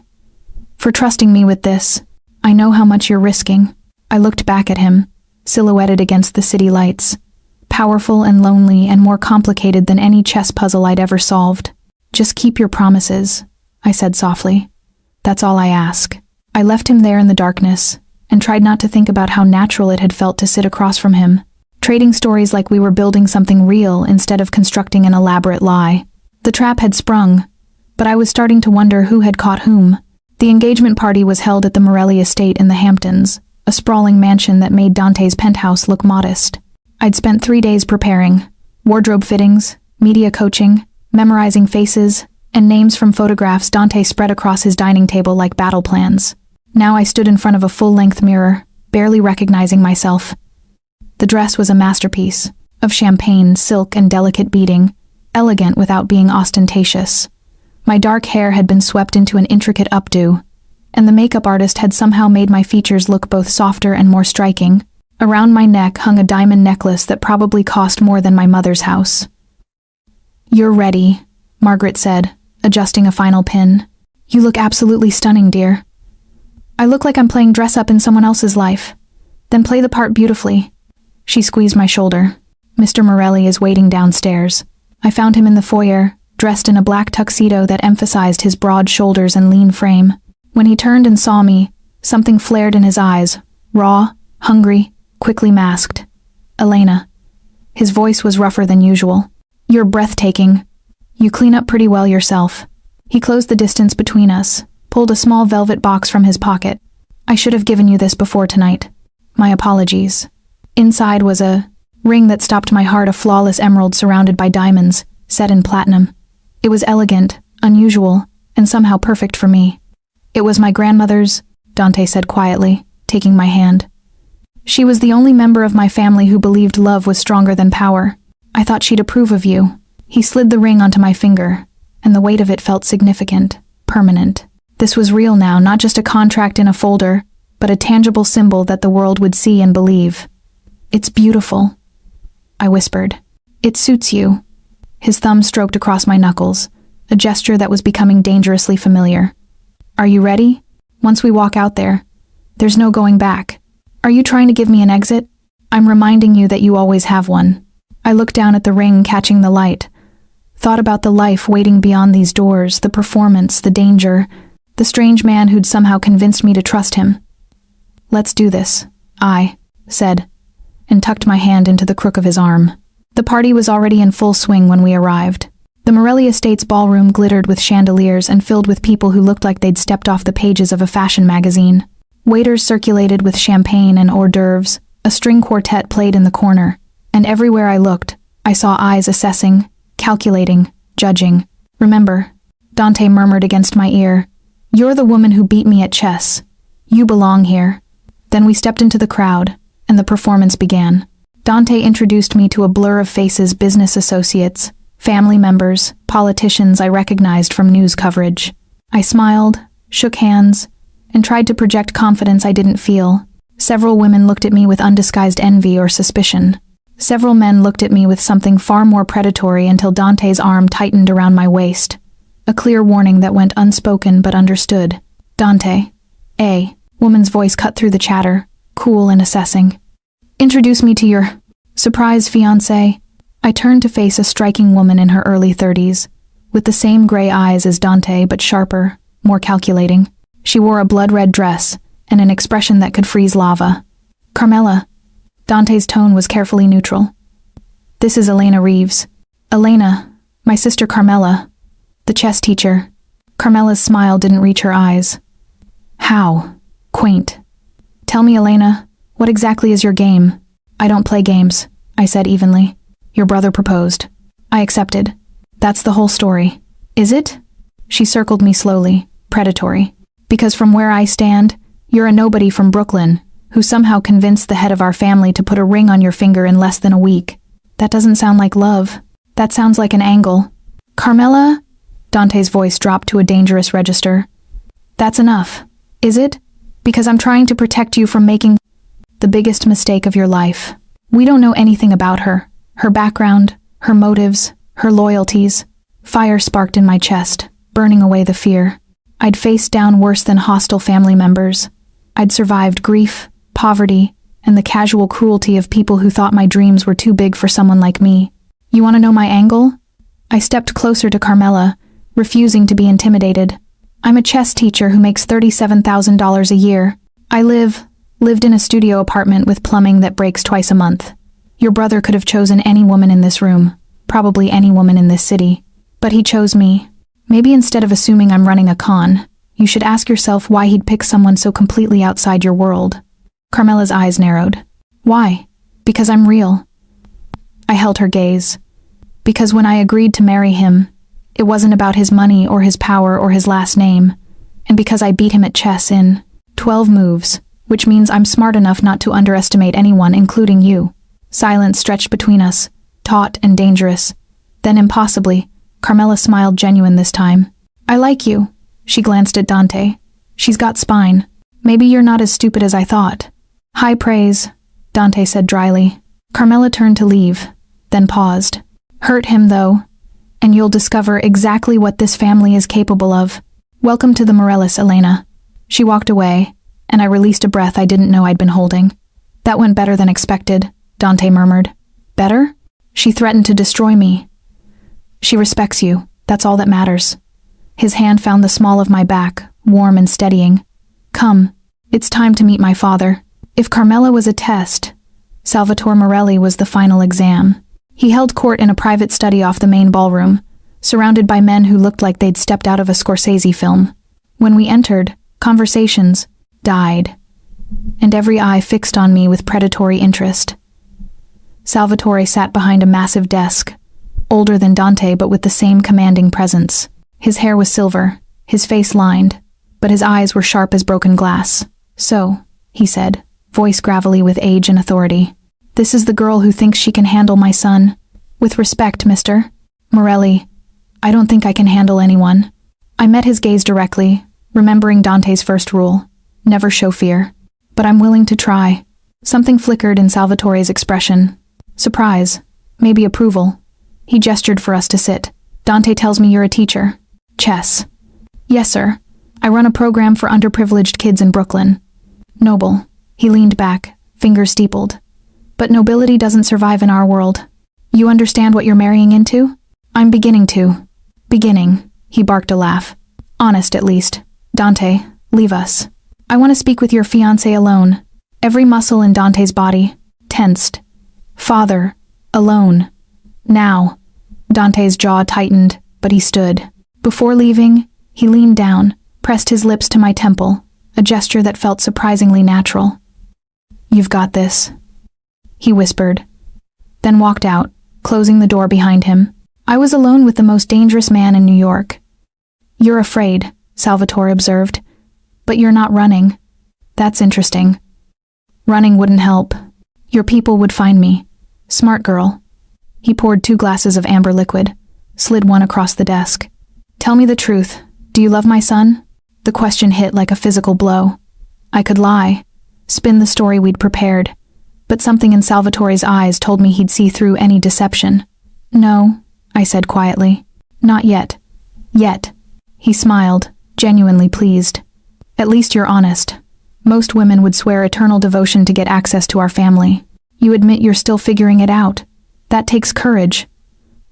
For trusting me with this. I know how much you're risking. I looked back at him, silhouetted against the city lights. Powerful and lonely and more complicated than any chess puzzle I'd ever solved. Just keep your promises, I said softly. That's all I ask. I left him there in the darkness, and tried not to think about how natural it had felt to sit across from him, trading stories like we were building something real instead of constructing an elaborate lie. The trap had sprung, but I was starting to wonder who had caught whom. The engagement party was held at the Morelli estate in the Hamptons, a sprawling mansion that made Dante's penthouse look modest. I'd spent 3 days preparing, wardrobe fittings, media coaching, memorizing faces, and names from photographs Dante spread across his dining table like battle plans. Now I stood in front of a full-length mirror, barely recognizing myself. The dress was a masterpiece, of champagne, silk, and delicate beading, elegant without being ostentatious. My dark hair had been swept into an intricate updo, and the makeup artist had somehow made my features look both softer and more striking. Around my neck hung a diamond necklace that probably cost more than my mother's house. You're ready, Margaret said, adjusting a final pin. You look absolutely stunning, dear. I look like I'm playing dress-up in someone else's life. Then play the part beautifully. She squeezed my shoulder. Mr. Morelli is waiting downstairs. I found him in the foyer, dressed in a black tuxedo that emphasized his broad shoulders and lean frame. When he turned and saw me, something flared in his eyes, raw, hungry, quickly masked. Elena. His voice was rougher than usual. You're breathtaking. You clean up pretty well yourself. He closed the distance between us, pulled a small velvet box from his pocket. I should have given you this before tonight. My apologies. Inside was a ring that stopped my heart, a flawless emerald surrounded by diamonds, set in platinum. It was elegant, unusual, and somehow perfect for me. It was my grandmother's, Dante said quietly, taking my hand. She was the only member of my family who believed love was stronger than power. I thought she'd approve of you. He slid the ring onto my finger, and the weight of it felt significant, permanent. This was real now, not just a contract in a folder, but a tangible symbol that the world would see and believe. It's beautiful, I whispered. It suits you. His thumb stroked across my knuckles, a gesture that was becoming dangerously familiar. Are you ready? Once we walk out there, there's no going back. Are you trying to give me an exit? I'm reminding you that you always have one. I looked down at the ring, catching the light. Thought about the life waiting beyond these doors, the performance, the danger, the strange man who'd somehow convinced me to trust him. Let's do this, I said, and tucked my hand into the crook of his arm. The party was already in full swing when we arrived. The Morelli Estate's ballroom glittered with chandeliers and filled with people who looked like they'd stepped off the pages of a fashion magazine. Waiters circulated with champagne and hors d'oeuvres, a string quartet played in the corner, and everywhere I looked, I saw eyes assessing, calculating, judging. "Remember," Dante murmured against my ear, "you're the woman who beat me at chess. You belong here." Then we stepped into the crowd, and the performance began. Dante introduced me to a blur of faces: business associates, family members, politicians I recognized from news coverage. I smiled, shook hands, and tried to project confidence I didn't feel. Several women looked at me with undisguised envy or suspicion. Several men looked at me with something far more predatory until Dante's arm tightened around my waist. A clear warning that went unspoken but understood. "Dante." A woman's voice cut through the chatter, cool and assessing. "Introduce me to your surprise fiancé." I turned to face a striking woman in her early 30s, with the same gray eyes as Dante but sharper, more calculating. She wore a blood-red dress and an expression that could freeze lava. "Carmela." Dante's tone was carefully neutral. "This is Elena Reeves." "Elena, my sister Carmela, the chess teacher." Carmela's smile didn't reach her eyes. "How? Quaint. Tell me, Elena, what exactly is your game?" "I don't play games," I said evenly. "Your brother proposed. I accepted. That's the whole story." "Is it?" She circled me slowly, predatory. "Because from where I stand, you're a nobody from Brooklyn, who somehow convinced the head of our family to put a ring on your finger in less than a week. That doesn't sound like love. That sounds like an angle." "Carmela?" Dante's voice dropped to a dangerous register. "That's enough. Is it? Because I'm trying to protect you from making the biggest mistake of your life. We don't know anything about her. Her background, her motives, her loyalties." Fire sparked in my chest, burning away the fear. I'd faced down worse than hostile family members. I'd survived grief, poverty, and the casual cruelty of people who thought my dreams were too big for someone like me. "You want to know my angle?" I stepped closer to Carmela, refusing to be intimidated. "I'm a chess teacher who makes $37,000 a year. I lived in a studio apartment with plumbing that breaks twice a month. Your brother could have chosen any woman in this room, probably any woman in this city. But he chose me. Maybe instead of assuming I'm running a con, you should ask yourself why he'd pick someone so completely outside your world." Carmela's eyes narrowed. "Why?" "Because I'm real." I held her gaze. "Because when I agreed to marry him, it wasn't about his money or his power or his last name. And because I beat him at chess in 12 moves, which means I'm smart enough not to underestimate anyone, including you." Silence stretched between us, taut and dangerous. Then impossibly, Carmela smiled, genuine this time. "I like you." She glanced at Dante. "She's got spine. Maybe you're not as stupid as I thought." "High praise," Dante said dryly. Carmela turned to leave, then paused. "Hurt him, though, and you'll discover exactly what this family is capable of. Welcome to the Morellis, Elena." She walked away, and I released a breath I didn't know I'd been holding. "That went better than expected," Dante murmured. "Better?" "She threatened to destroy me." "She respects you. That's all that matters." His hand found the small of my back, warm and steadying. "Come. It's time to meet my father." If Carmela was a test, Salvatore Morelli was the final exam. He held court in a private study off the main ballroom, surrounded by men who looked like they'd stepped out of a Scorsese film. When we entered, conversations died, and every eye fixed on me with predatory interest. Salvatore sat behind a massive desk, older than Dante but with the same commanding presence. His hair was silver, his face lined, but his eyes were sharp as broken glass. "So," he said, voice gravelly with age and authority, "this is the girl who thinks she can handle my son. With respect, Mr. Morelli, I don't think I can handle anyone." I met his gaze directly, remembering Dante's first rule, never show fear. "But I'm willing to try." Something flickered in Salvatore's expression. Surprise, maybe approval. He gestured for us to sit. "Dante tells me you're a teacher." "Chess." "Yes, sir. I run a program for underprivileged kids in Brooklyn." "Noble." He leaned back, fingers steepled. "But nobility doesn't survive in our world. You understand what you're marrying into?" "I'm beginning to." "Beginning," he barked a laugh. "Honest, at least. Dante, leave us. I want to speak with your fiancé alone." Every muscle in Dante's body tensed. "Father, alone. Now." Dante's jaw tightened, but he stood. Before leaving, he leaned down, pressed his lips to my temple, a gesture that felt surprisingly natural. "You've got this," he whispered, then walked out, closing the door behind him. I was alone with the most dangerous man in New York. "You're afraid," Salvatore observed. "But you're not running." "That's interesting." "Running wouldn't help. Your people would find me." "Smart girl." He poured 2 glasses of amber liquid, slid one across the desk. "Tell me the truth. Do you love my son?" The question hit like a physical blow. I could lie, spin the story we'd prepared, but something in Salvatore's eyes told me he'd see through any deception. "No," I said quietly. "Not yet." "Yet." He smiled, genuinely pleased. "At least you're honest. Most women would swear eternal devotion to get access to our family. You admit you're still figuring it out. That takes courage.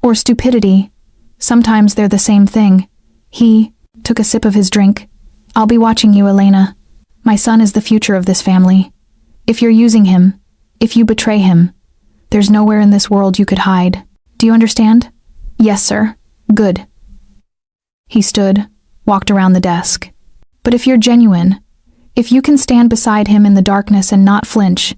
Or stupidity. Sometimes they're the same thing." He took a sip of his drink. "I'll be watching you, Elena. My son is the future of this family. If you're using him, if you betray him, there's nowhere in this world you could hide. Do you understand?" "Yes, sir." "Good." He stood, walked around the desk. "But if you're genuine, if you can stand beside him in the darkness and not flinch,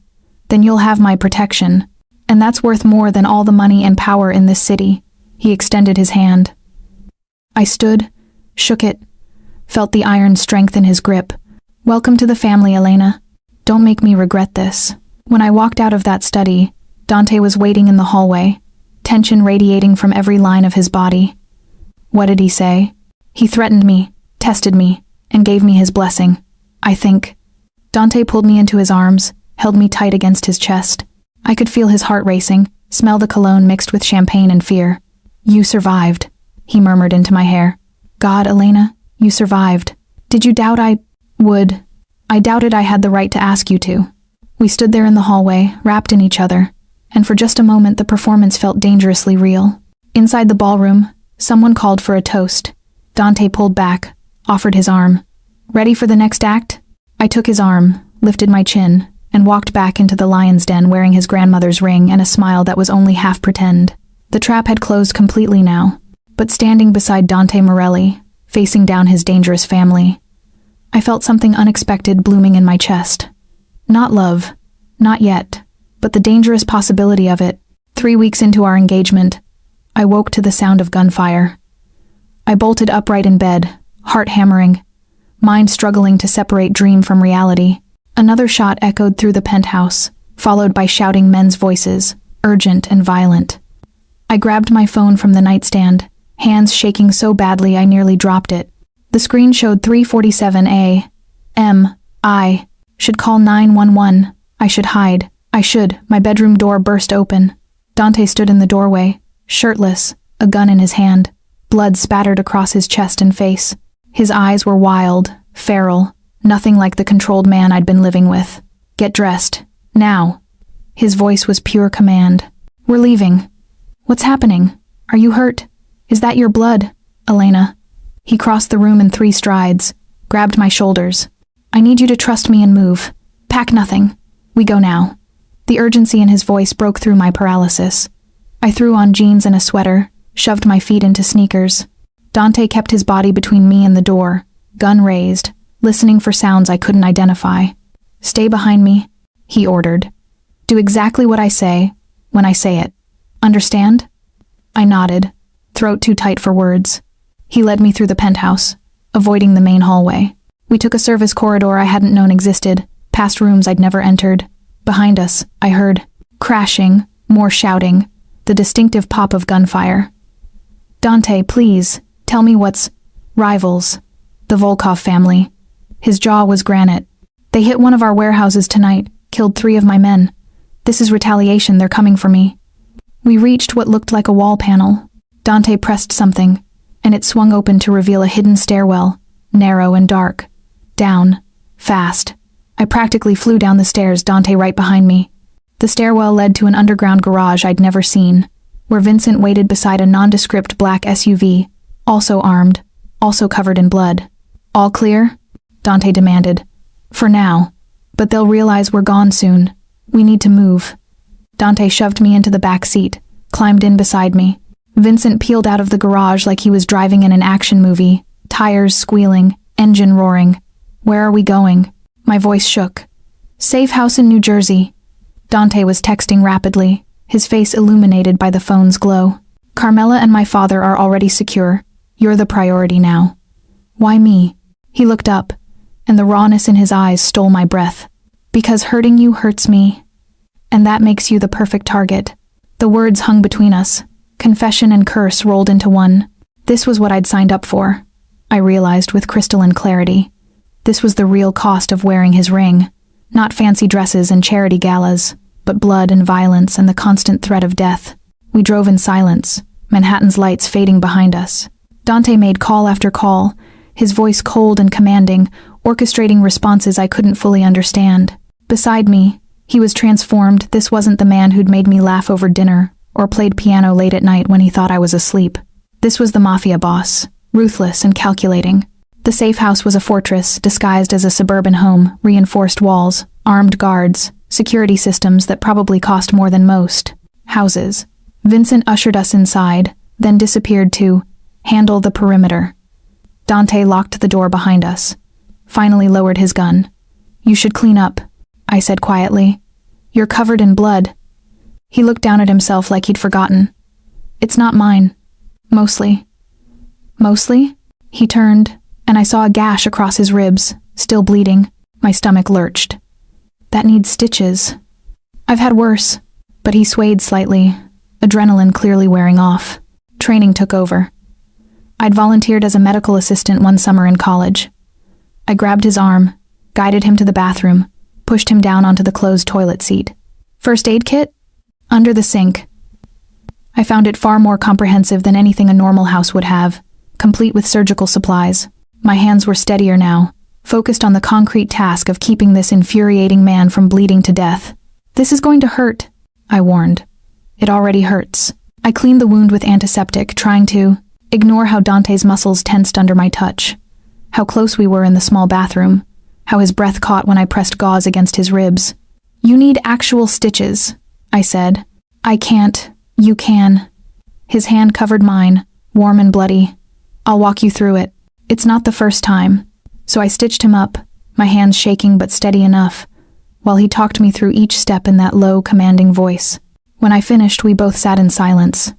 then you'll have my protection. And that's worth more than all the money and power in this city." He extended his hand. I stood, shook it, felt the iron strength in his grip. "Welcome to the family, Elena. Don't make me regret this." When I walked out of that study, Dante was waiting in the hallway, tension radiating from every line of his body. What did he say? He threatened me, tested me, and gave me his blessing, I think. Dante pulled me into his arms, held me tight against his chest. I could feel his heart racing, smell the cologne mixed with champagne and fear. "You survived," he murmured into my hair. "God, Elena, you survived. Did you doubt I would?" "I doubted I had the right to ask you to." We stood there in the hallway, wrapped in each other, and for just a moment the performance felt dangerously real. Inside the ballroom, someone called for a toast. Dante pulled back, offered his arm. "Ready for the next act?" I took his arm, lifted my chin, and walked back into the lion's den wearing his grandmother's ring and a smile that was only half pretend. The trap had closed completely now, but standing beside Dante Morelli, facing down his dangerous family, I felt something unexpected blooming in my chest. Not love, not yet, but the dangerous possibility of it. 3 weeks into our engagement, I woke to the sound of gunfire. I bolted upright in bed, heart hammering, mind struggling to separate dream from reality. Another shot echoed through the penthouse, followed by shouting men's voices, urgent and violent. I grabbed my phone from the nightstand, hands shaking so badly I nearly dropped it. The screen showed 3:47 a.m. I should call 911. I should hide. My bedroom door burst open. Dante stood in the doorway, shirtless, a gun in his hand. Blood spattered across his chest and face. His eyes were wild, feral, nothing like the controlled man I'd been living with. "Get dressed. Now." His voice was pure command. "We're leaving." "What's happening? Are you hurt? Is that your blood, Elena?" He crossed the room in 3 strides, grabbed my shoulders. "I need you to trust me and move. Pack nothing. We go now." The urgency in his voice broke through my paralysis. I threw on jeans and a sweater, shoved my feet into sneakers. Dante kept his body between me and the door, gun raised, listening for sounds I couldn't identify. "Stay behind me," he ordered. "Do exactly what I say, when I say it. Understand?" I nodded, throat too tight for words. He led me through the penthouse, avoiding the main hallway. We took a service corridor I hadn't known existed, past rooms I'd never entered. Behind us, I heard crashing, more shouting, the distinctive pop of gunfire. "Dante, please, tell me what's..." "Rivals. The Volkov family." His jaw was granite. "They hit one of our warehouses tonight, killed 3 of my men. This is retaliation, they're coming for me." We reached what looked like a wall panel. Dante pressed something, and it swung open to reveal a hidden stairwell, narrow and dark. Down, fast. I practically flew down the stairs, Dante right behind me. The stairwell led to an underground garage I'd never seen, where Vincent waited beside a nondescript black SUV, also armed, also covered in blood. "All clear?" Dante demanded. "For now. But they'll realize we're gone soon. We need to move." Dante shoved me into the back seat, climbed in beside me. Vincent peeled out of the garage like he was driving in an action movie, tires squealing, engine roaring. "Where are we going?" My voice shook. "Safe house in New Jersey." Dante was texting rapidly, his face illuminated by the phone's glow. "Carmela and my father are already secure. You're the priority now." "Why me?" He looked up, and the rawness in his eyes stole my breath. "Because hurting you hurts me, and that makes you the perfect target." The words hung between us. Confession and curse rolled into one. This was what I'd signed up for, I realized with crystalline clarity. This was the real cost of wearing his ring. Not fancy dresses and charity galas, but blood and violence and the constant threat of death. We drove in silence, Manhattan's lights fading behind us. Dante made call after call, his voice cold and commanding, orchestrating responses I couldn't fully understand. Beside me, he was transformed. This wasn't the man who'd made me laugh over dinner or played piano late at night when he thought I was asleep. This was the Mafia boss, ruthless and calculating. The safe house was a fortress disguised as a suburban home, reinforced walls, armed guards, security systems that probably cost more than most houses. Vincent ushered us inside, then disappeared to handle the perimeter. Dante locked the door behind us, finally lowered his gun. "You should clean up," I said quietly. "You're covered in blood." He looked down at himself like he'd forgotten. "It's not mine. Mostly." "Mostly?" He turned, and I saw a gash across his ribs, still bleeding. My stomach lurched. "That needs stitches." "I've had worse." But he swayed slightly, adrenaline clearly wearing off. Training took over. I'd volunteered as a medical assistant one summer in college. I grabbed his arm, guided him to the bathroom, pushed him down onto the closed toilet seat. "First aid kit?" "Under the sink." I found it far more comprehensive than anything a normal house would have, complete with surgical supplies. My hands were steadier now, focused on the concrete task of keeping this infuriating man from bleeding to death. "This is going to hurt," I warned. "It already hurts." I cleaned the wound with antiseptic, trying to ignore how Dante's muscles tensed under my touch, how close we were in the small bathroom, how his breath caught when I pressed gauze against his ribs. "You need actual stitches," I said. "I can't. You can." His hand covered mine, warm and bloody. "I'll walk you through it. It's not the first time." So I stitched him up, my hands shaking but steady enough, while he talked me through each step in that low, commanding voice. When I finished, we both sat in silence,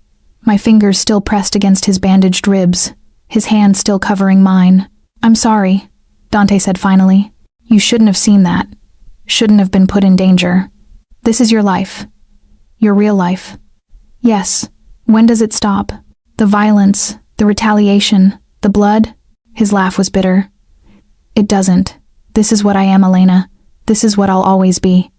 my fingers still pressed against his bandaged ribs, his hand still covering mine. "I'm sorry," Dante said finally. "You shouldn't have seen that. Shouldn't have been put in danger. This is your life. Your real life." "Yes. When does it stop? The violence, the retaliation, the blood?" His laugh was bitter. "It doesn't. This is what I am, Elena. This is what I'll always be."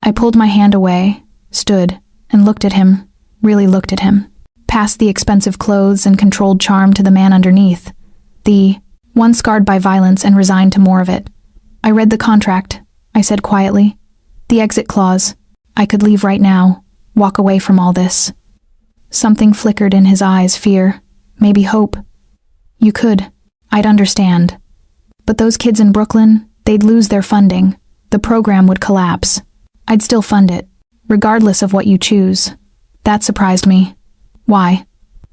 I pulled my hand away, stood, and looked at him, really looked at him. Past the expensive clothes and controlled charm to the man underneath. The one scarred by violence and resigned to more of it. "I read the contract," I said quietly. "The exit clause. I could leave right now, walk away from all this." Something flickered in his eyes, fear, maybe hope. "You could. I'd understand. But those kids in Brooklyn, they'd lose their funding. The program would collapse. I'd still fund it, regardless of what you choose." That surprised me. "Why?"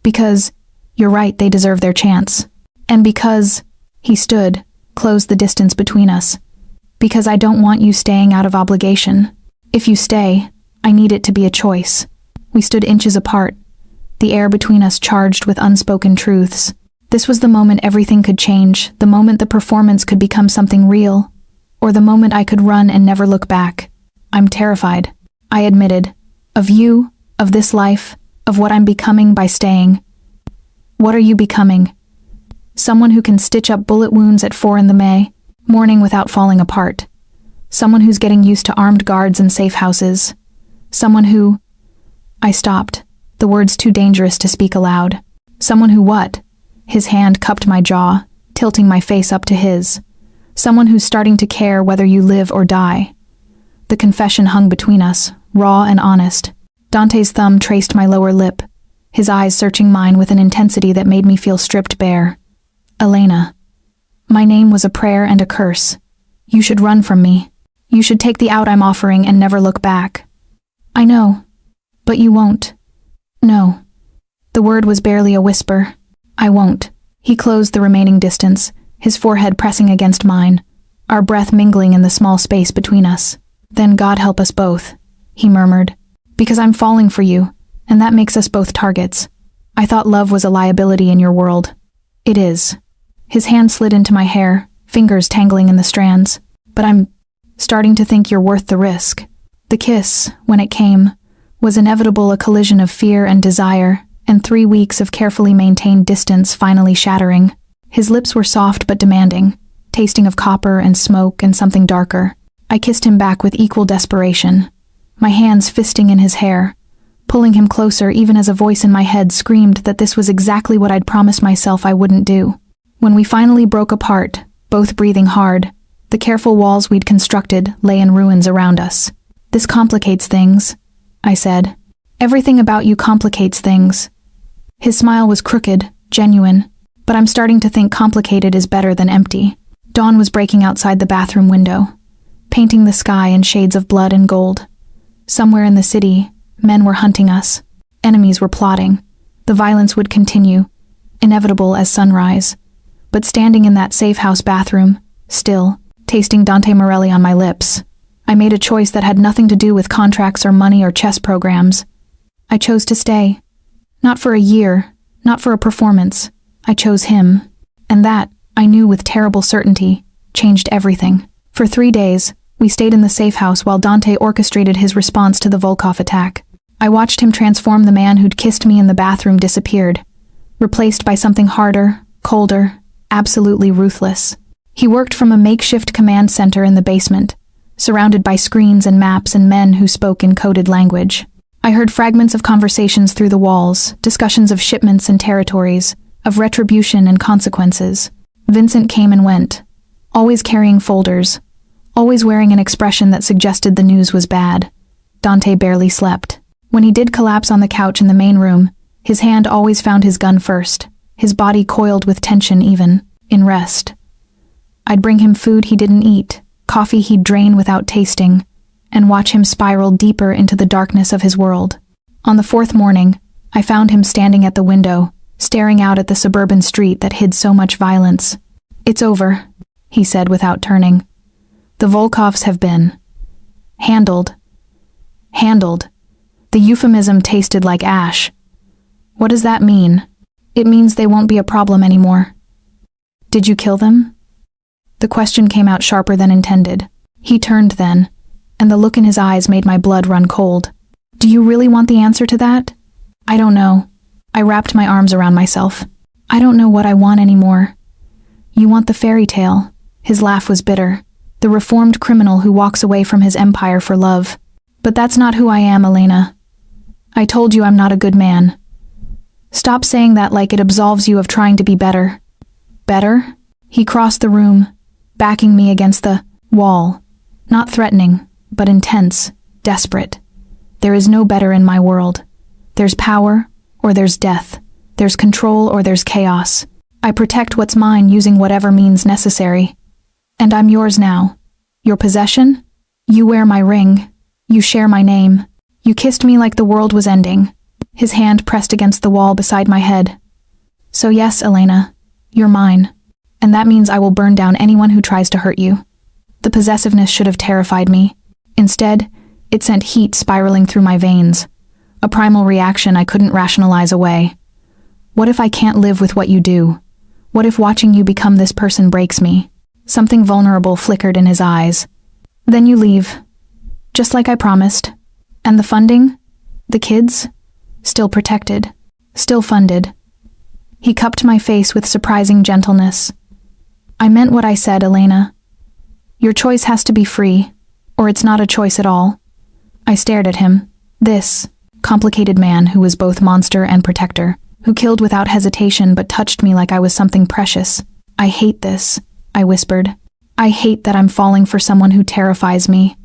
"Because, you're right, they deserve their chance. And because," he stood, closed the distance between us, "because I don't want you staying out of obligation. If you stay, I need it to be a choice." We stood inches apart, the air between us charged with unspoken truths. This was the moment everything could change, the moment the performance could become something real, or the moment I could run and never look back. "I'm terrified," I admitted. "Of you, of this life, of what I'm becoming by staying." "What are you becoming?" "Someone who can stitch up bullet wounds at 4 in the morning without falling apart. Someone who's getting used to armed guards and safe houses. Someone who—" I stopped, the words too dangerous to speak aloud. "Someone who what?" His hand cupped my jaw, tilting my face up to his. "Someone who's starting to care whether you live or die." The confession hung between us, raw and honest. Dante's thumb traced my lower lip, his eyes searching mine with an intensity that made me feel stripped bare. "Elena. My name was a prayer and a curse. You should run from me. You should take the out I'm offering and never look back." "I know. But you won't." "No." The word was barely a whisper. "I won't." He closed the remaining distance, his forehead pressing against mine, our breath mingling in the small space between us. "Then God help us both," he murmured. Because I'm falling for you, and that makes us both targets. I thought love was a liability in your world. It is. His hand slid into my hair, fingers tangling in the strands. But I'm starting to think you're worth the risk. The kiss, when it came, was inevitable, a collision of fear and desire, and 3 weeks of carefully maintained distance finally shattering. His lips were soft but demanding, tasting of copper and smoke and something darker. I kissed him back with equal desperation, my hands fisting in his hair, pulling him closer even as a voice in my head screamed that this was exactly what I'd promised myself I wouldn't do. When we finally broke apart, both breathing hard, the careful walls we'd constructed lay in ruins around us. This complicates things, I said. Everything about you complicates things. His smile was crooked, genuine, but I'm starting to think complicated is better than empty. Dawn was breaking outside the bathroom window, painting the sky in shades of blood and gold. Somewhere in the city, men were hunting us. Enemies were plotting. The violence would continue, inevitable as sunrise. But standing in that safe house bathroom, still, tasting Dante Morelli on my lips, I made a choice that had nothing to do with contracts or money or chess programs. I chose to stay. Not for a year, not for a performance. I chose him. And that, I knew with terrible certainty, changed everything. For 3 days, we stayed in the safe house while Dante orchestrated his response to the Volkov attack. I watched him transform. The man who'd kissed me in the bathroom disappeared, replaced by something harder, colder, absolutely ruthless. He worked from a makeshift command center in the basement, surrounded by screens and maps and men who spoke in coded language. I heard fragments of conversations through the walls, discussions of shipments and territories, of retribution and consequences. Vincent came and went, always carrying folders, always wearing an expression that suggested the news was bad. Dante barely slept. When he did collapse on the couch in the main room, his hand always found his gun first, his body coiled with tension even, in rest. I'd bring him food he didn't eat, coffee he'd drain without tasting, and watch him spiral deeper into the darkness of his world. On the 4th morning, I found him standing at the window, staring out at the suburban street that hid so much violence. "It's over," he said without turning. "The Volkovs have been handled." Handled. The euphemism tasted like ash. What does that mean? It means they won't be a problem anymore. Did you kill them? The question came out sharper than intended. He turned then, and the look in his eyes made my blood run cold. Do you really want the answer to that? I don't know. I wrapped my arms around myself. I don't know what I want anymore. You want the fairy tale. His laugh was bitter. The reformed criminal who walks away from his empire for love. But that's not who I am, Elena. I told you I'm not a good man. Stop saying that like it absolves you of trying to be better. Better? He crossed the room, backing me against the wall. Not threatening, but intense, desperate. There is no better in my world. There's power, or there's death. There's control, or there's chaos. I protect what's mine using whatever means necessary. And I'm yours now. Your possession? You wear my ring. You share my name. You kissed me like the world was ending. His hand pressed against the wall beside my head. So yes, Elena, you're mine. And that means I will burn down anyone who tries to hurt you. The possessiveness should have terrified me. Instead, it sent heat spiraling through my veins. A primal reaction I couldn't rationalize away. What if I can't live with what you do? What if watching you become this person breaks me? Something vulnerable flickered in his eyes. Then you leave. Just like I promised. And the funding? The kids? Still protected. Still funded. He cupped my face with surprising gentleness. I meant what I said, Elena. Your choice has to be free, or it's not a choice at all. I stared at him. This complicated man who was both monster and protector, who killed without hesitation but touched me like I was something precious. I hate this, I whispered. I hate that I'm falling for someone who terrifies me.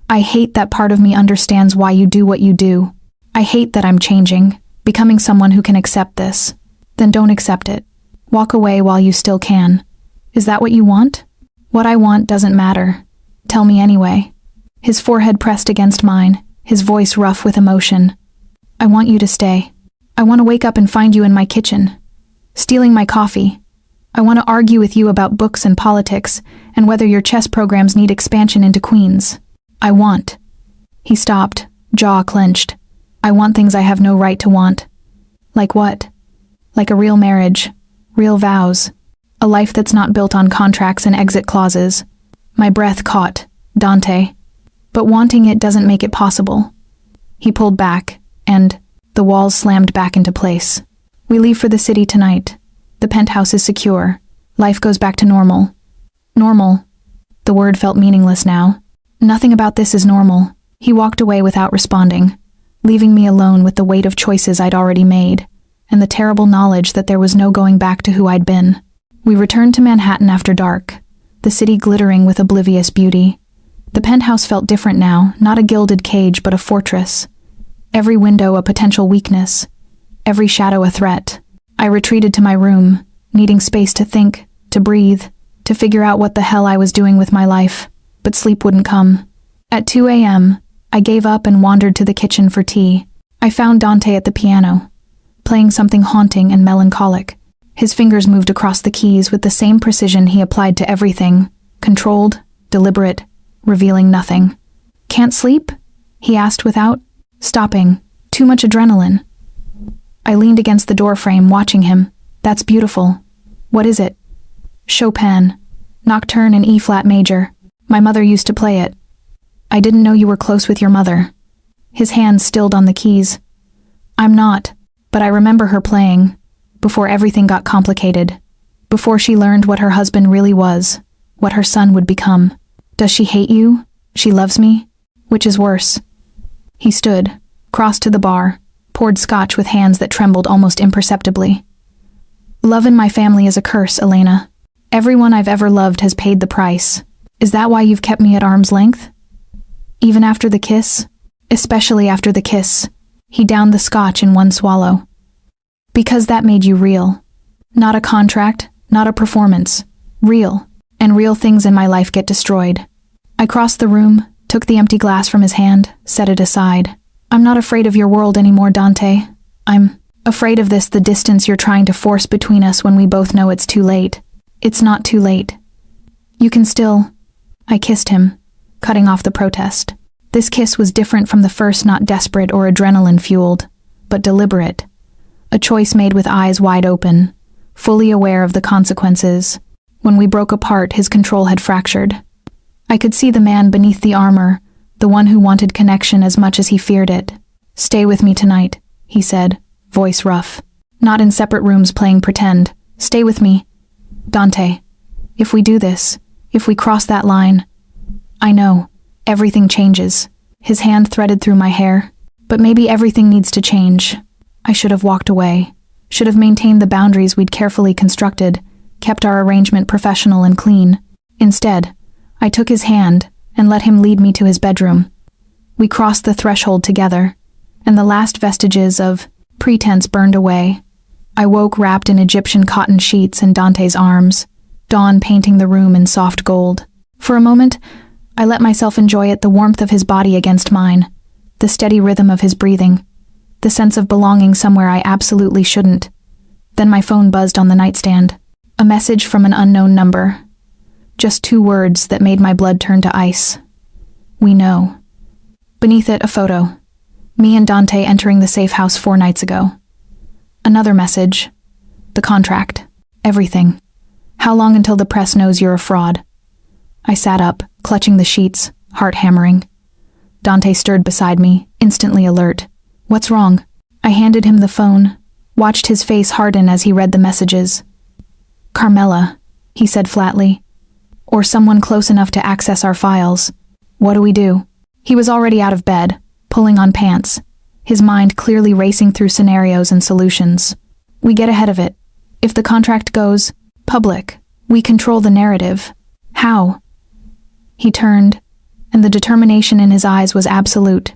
I hate that part of me understands why you do what you do. I hate that I'm changing, becoming someone who can accept this. Then don't accept it. Walk away while you still can. Is that what you want? What I want doesn't matter. Tell me anyway. His forehead pressed against mine, his voice rough with emotion. I want you to stay. I want to wake up and find you in my kitchen, stealing my coffee. I want to argue with you about books and politics, and whether your chess programs need expansion into Queens. I want. He stopped, jaw clenched. I want things I have no right to want. Like what? Like a real marriage, real vows, a life that's not built on contracts and exit clauses. My breath caught. Dante. But wanting it doesn't make it possible. He pulled back, and the walls slammed back into place. We leave for the city tonight. The penthouse is secure. Life goes back to normal. Normal. The word felt meaningless now. Nothing about this is normal. He walked away without responding, leaving me alone with the weight of choices I'd already made, and the terrible knowledge that there was no going back to who I'd been. We returned to Manhattan after dark, the city glittering with oblivious beauty. The penthouse felt different now, not a gilded cage but a fortress. Every window a potential weakness, every shadow a threat. I retreated to my room, needing space to think, to breathe, to figure out what the hell I was doing with my life, but sleep wouldn't come. At 2 a.m., I gave up and wandered to the kitchen for tea. I found Dante at the piano, playing something haunting and melancholic. His fingers moved across the keys with the same precision he applied to everything, controlled, deliberate, revealing nothing. "Can't sleep?" he asked without stopping. "Too much adrenaline." I leaned against the doorframe, watching him. "That's beautiful. What is it?" "Chopin. Nocturne in E-flat major. My mother used to play it." "I didn't know you were close with your mother." His hands stilled on the keys. "I'm not, but I remember her playing, before everything got complicated, before she learned what her husband really was, what her son would become. Does she hate you? She loves me? Which is worse?" He stood, crossed to the bar, poured scotch with hands that trembled almost imperceptibly. "Love in my family is a curse, Elena. Everyone I've ever loved has paid the price. Is that why you've kept me at arm's length? Even after the kiss? Especially after the kiss." He downed the scotch in one swallow. "Because that made you real. Not a contract, not a performance. Real. And real things in my life get destroyed." I crossed the room, took the empty glass from his hand, set it aside. "I'm not afraid of your world anymore, Dante. I'm afraid of the distance you're trying to force between us when we both know it's too late. It's not too late. You can still—" I kissed him, cutting off the protest. This kiss was different from the first, not desperate or adrenaline-fueled, but deliberate. A choice made with eyes wide open, fully aware of the consequences. When we broke apart, his control had fractured. I could see the man beneath the armor, the one who wanted connection as much as he feared it. "Stay with me tonight," he said, voice rough. "Not in separate rooms playing pretend. Stay with me. Dante, if we do this, if we cross that line, I know, everything changes." His hand threaded through my hair. "But maybe everything needs to change." I should have walked away, should have maintained the boundaries we'd carefully constructed, kept our arrangement professional and clean. Instead, I took his hand and let him lead me to his bedroom. We crossed the threshold together, and the last vestiges of pretense burned away. I woke wrapped in Egyptian cotton sheets in Dante's arms, dawn painting the room in soft gold. For a moment, I let myself enjoy it, the warmth of his body against mine, the steady rhythm of his breathing, the sense of belonging somewhere I absolutely shouldn't. Then my phone buzzed on the nightstand. A message from an unknown number. Just 2 words that made my blood turn to ice. "We know." Beneath it, a photo. Me and Dante entering the safe house 4 nights ago. Another message. The contract. Everything. "How long until the press knows you're a fraud?" I sat up, clutching the sheets, heart hammering. Dante stirred beside me, instantly alert. "What's wrong?" I handed him the phone, watched his face harden as he read the messages. "Carmela," he said flatly. "Or someone close enough to access our files. What do we do?" He was already out of bed, pulling on pants, his mind clearly racing through scenarios and solutions. "We get ahead of it. If the contract goes public, we control the narrative. How?" He turned, and the determination in his eyes was absolute.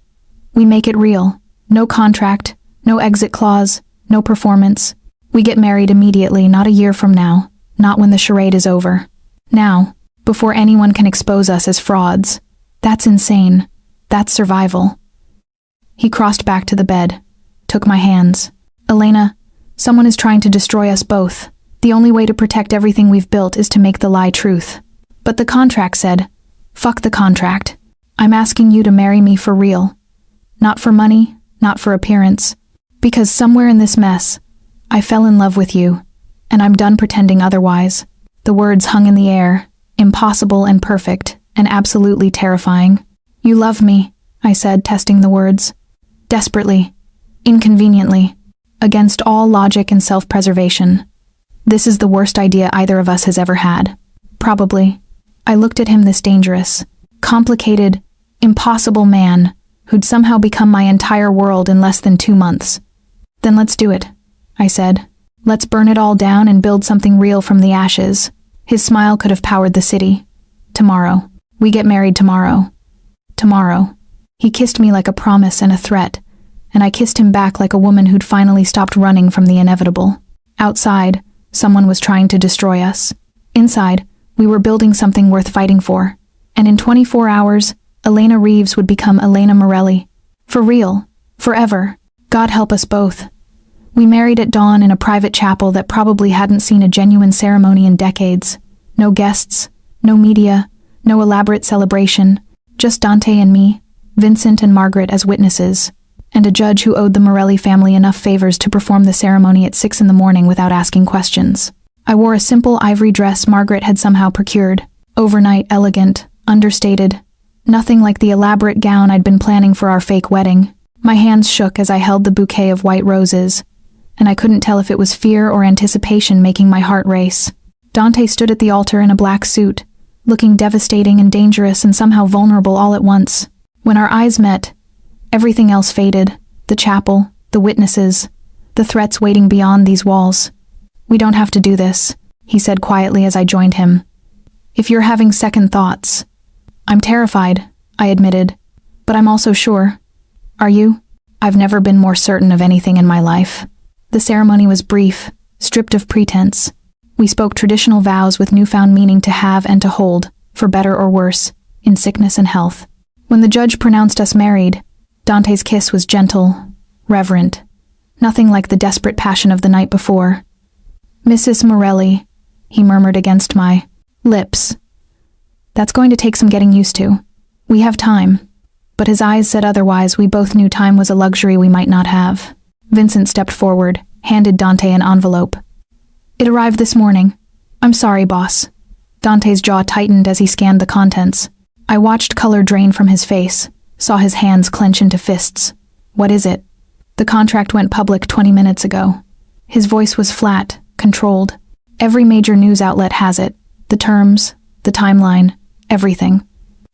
"We make it real. No contract, no exit clause, no performance. We get married immediately, not a year from now, not when the charade is over. Now, before anyone can expose us as frauds. That's insane. That's survival." He crossed back to the bed, took my hands. "Elena, someone is trying to destroy us both. The only way to protect everything we've built is to make the lie truth." "But the contract said—" "Fuck the contract. I'm asking you to marry me for real. Not for money, not for appearance. Because somewhere in this mess, I fell in love with you, and I'm done pretending otherwise. The words hung in the air, impossible and perfect, and absolutely terrifying. You love me, I said, testing the words. Desperately. Inconveniently. Against all logic and self-preservation. This is the worst idea either of us has ever had. Probably. I looked at him, this dangerous, complicated, impossible man who'd somehow become my entire world in less than 2 months. Then let's do it, I said. Let's burn it all down and build something real from the ashes. His smile could have powered the city. Tomorrow. We get married tomorrow. Tomorrow. He kissed me like a promise and a threat, and I kissed him back like a woman who'd finally stopped running from the inevitable. Outside, someone was trying to destroy us. Inside, we were building something worth fighting for. And in 24 hours, Elena Reeves would become Elena Morelli. For real. Forever. God help us both. We married at dawn in a private chapel that probably hadn't seen a genuine ceremony in decades. No guests, no media, no elaborate celebration, just Dante and me, Vincent and Margaret as witnesses, and a judge who owed the Morelli family enough favors to perform the ceremony at 6 a.m. without asking questions. I wore a simple ivory dress Margaret had somehow procured, overnight, elegant, understated, nothing like the elaborate gown I'd been planning for our fake wedding. My hands shook as I held the bouquet of white roses, and I couldn't tell if it was fear or anticipation making my heart race. Dante stood at the altar in a black suit, looking devastating and dangerous and somehow vulnerable all at once. When our eyes met, everything else faded. The chapel, the witnesses, the threats waiting beyond these walls. We don't have to do this, he said quietly as I joined him. If you're having second thoughts. I'm terrified, I admitted, but I'm also sure. Are you? I've never been more certain of anything in my life. The ceremony was brief, stripped of pretense. We spoke traditional vows with newfound meaning to have and to hold, for better or worse, in sickness and health. When the judge pronounced us married, Dante's kiss was gentle, reverent, nothing like the desperate passion of the night before. Mrs. Morelli, he murmured against my lips. That's going to take some getting used to. We have time. But his eyes said otherwise. We both knew time was a luxury we might not have. Vincent stepped forward, handed Dante an envelope. It arrived this morning. I'm sorry, boss. Dante's jaw tightened as he scanned the contents. I watched color drain from his face, saw his hands clench into fists. What is it? The contract went public 20 minutes ago. His voice was flat, controlled. Every major news outlet has it. The terms, the timeline, everything.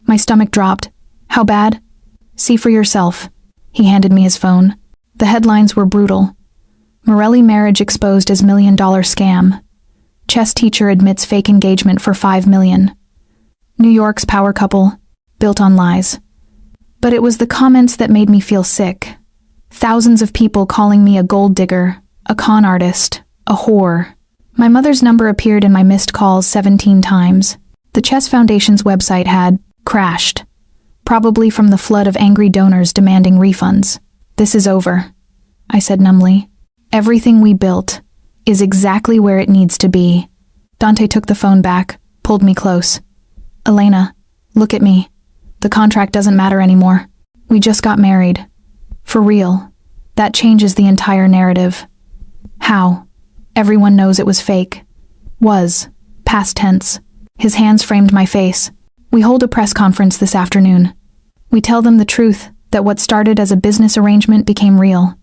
My stomach dropped. How bad? See for yourself. He handed me his phone. The headlines were brutal. Morelli marriage exposed as $1 million scam. Chess teacher admits fake engagement for $5 million. New York's power couple, built on lies. But it was the comments that made me feel sick. Thousands of people calling me a gold digger, a con artist, a whore. My mother's number appeared in my missed calls 17 times. The Chess Foundation's website had crashed, probably from the flood of angry donors demanding refunds. This is over, I said numbly. Everything we built is exactly where it needs to be. Dante took the phone back, pulled me close. Elena, look at me. The contract doesn't matter anymore. We just got married. For real. That changes the entire narrative. How? Everyone knows it was fake. Was. Past tense. His hands framed my face. We hold a press conference this afternoon. We tell them the truth, that what started as a business arrangement became real.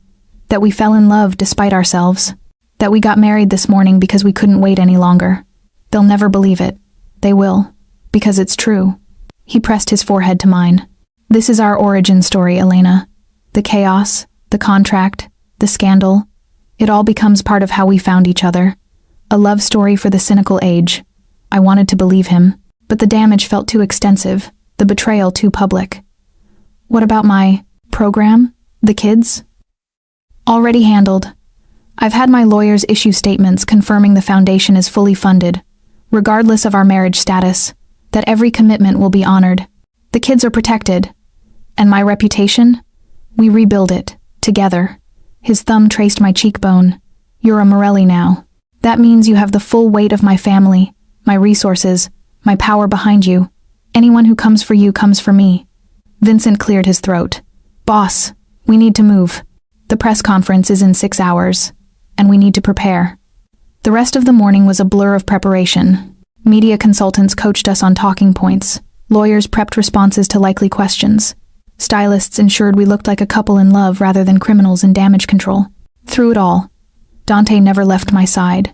That we fell in love despite ourselves. That we got married this morning because we couldn't wait any longer. They'll never believe it. They will. Because it's true. He pressed his forehead to mine. This is our origin story, Elena. The chaos, the contract, the scandal. It all becomes part of how we found each other. A love story for the cynical age. I wanted to believe him, but the damage felt too extensive, the betrayal too public. What about my program? The kids? Already handled. I've had my lawyers issue statements confirming the foundation is fully funded, regardless of our marriage status, that every commitment will be honored. The kids are protected. And my reputation? We rebuild it, together. His thumb traced my cheekbone. You're a Morelli now. That means you have the full weight of my family, my resources, my power behind you. Anyone who comes for you comes for me. Vincent cleared his throat. "Boss, we need to move. The press conference is in 6 hours, and we need to prepare." The rest of the morning was a blur of preparation. Media consultants coached us on talking points. Lawyers prepped responses to likely questions. Stylists ensured we looked like a couple in love rather than criminals in damage control. Through it all, Dante never left my side.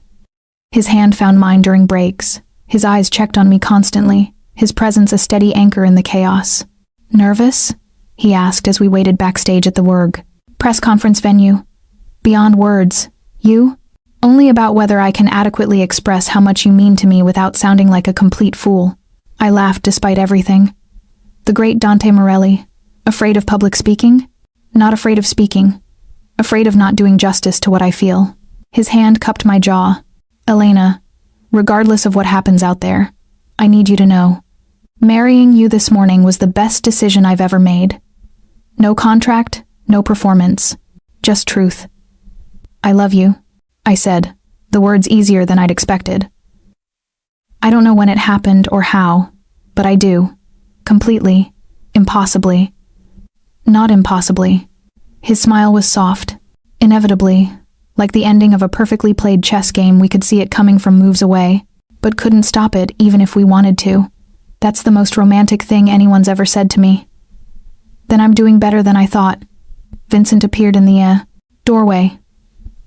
His hand found mine during breaks. His eyes checked on me constantly, his presence a steady anchor in the chaos. "Nervous?" he asked as we waited backstage at the WURG press conference venue. "Beyond words. You?" "Only about whether I can adequately express how much you mean to me without sounding like a complete fool." I laughed despite everything. The great Dante Morelli. Afraid of public speaking? Not afraid of speaking. Afraid of not doing justice to what I feel. His hand cupped my jaw. "Elena, regardless of what happens out there, I need you to know. Marrying you this morning was the best decision I've ever made. No contract, no performance, just truth. I love you," I said, the words easier than I'd expected. I don't know when it happened or how, but I do. Completely. Impossibly. Not impossibly. His smile was soft. Inevitably, like the ending of a perfectly played chess game, we could see it coming from moves away, but couldn't stop it even if we wanted to. That's the most romantic thing anyone's ever said to me. Then I'm doing better than I thought. Vincent appeared in the doorway.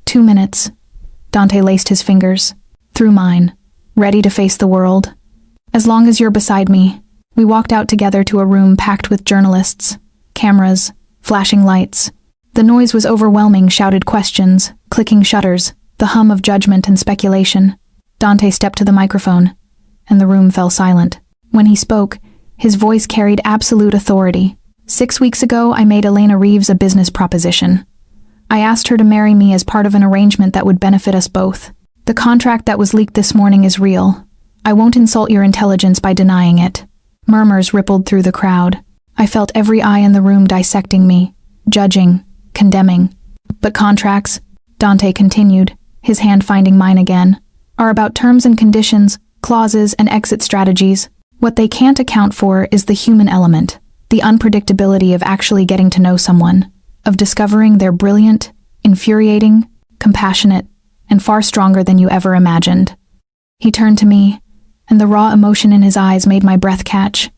2 minutes. Dante laced his fingers through mine, ready to face the world. "As long as you're beside me." We walked out together to a room packed with journalists, cameras, flashing lights. The noise was overwhelming, shouted questions, clicking shutters, the hum of judgment and speculation. Dante stepped to the microphone, and the room fell silent. When he spoke, his voice carried absolute authority. 6 weeks ago, I made Elena Reeves a business proposition. I asked her to marry me as part of an arrangement that would benefit us both. The contract that was leaked this morning is real. I won't insult your intelligence by denying it. Murmurs rippled through the crowd. I felt every eye in the room dissecting me, judging, condemning. But contracts, Dante continued, his hand finding mine again, are about terms and conditions, clauses and exit strategies. What they can't account for is the human element, the unpredictability of actually getting to know someone, of discovering they're brilliant, infuriating, compassionate, and far stronger than you ever imagined. He turned to me, and the raw emotion in his eyes made my breath catch.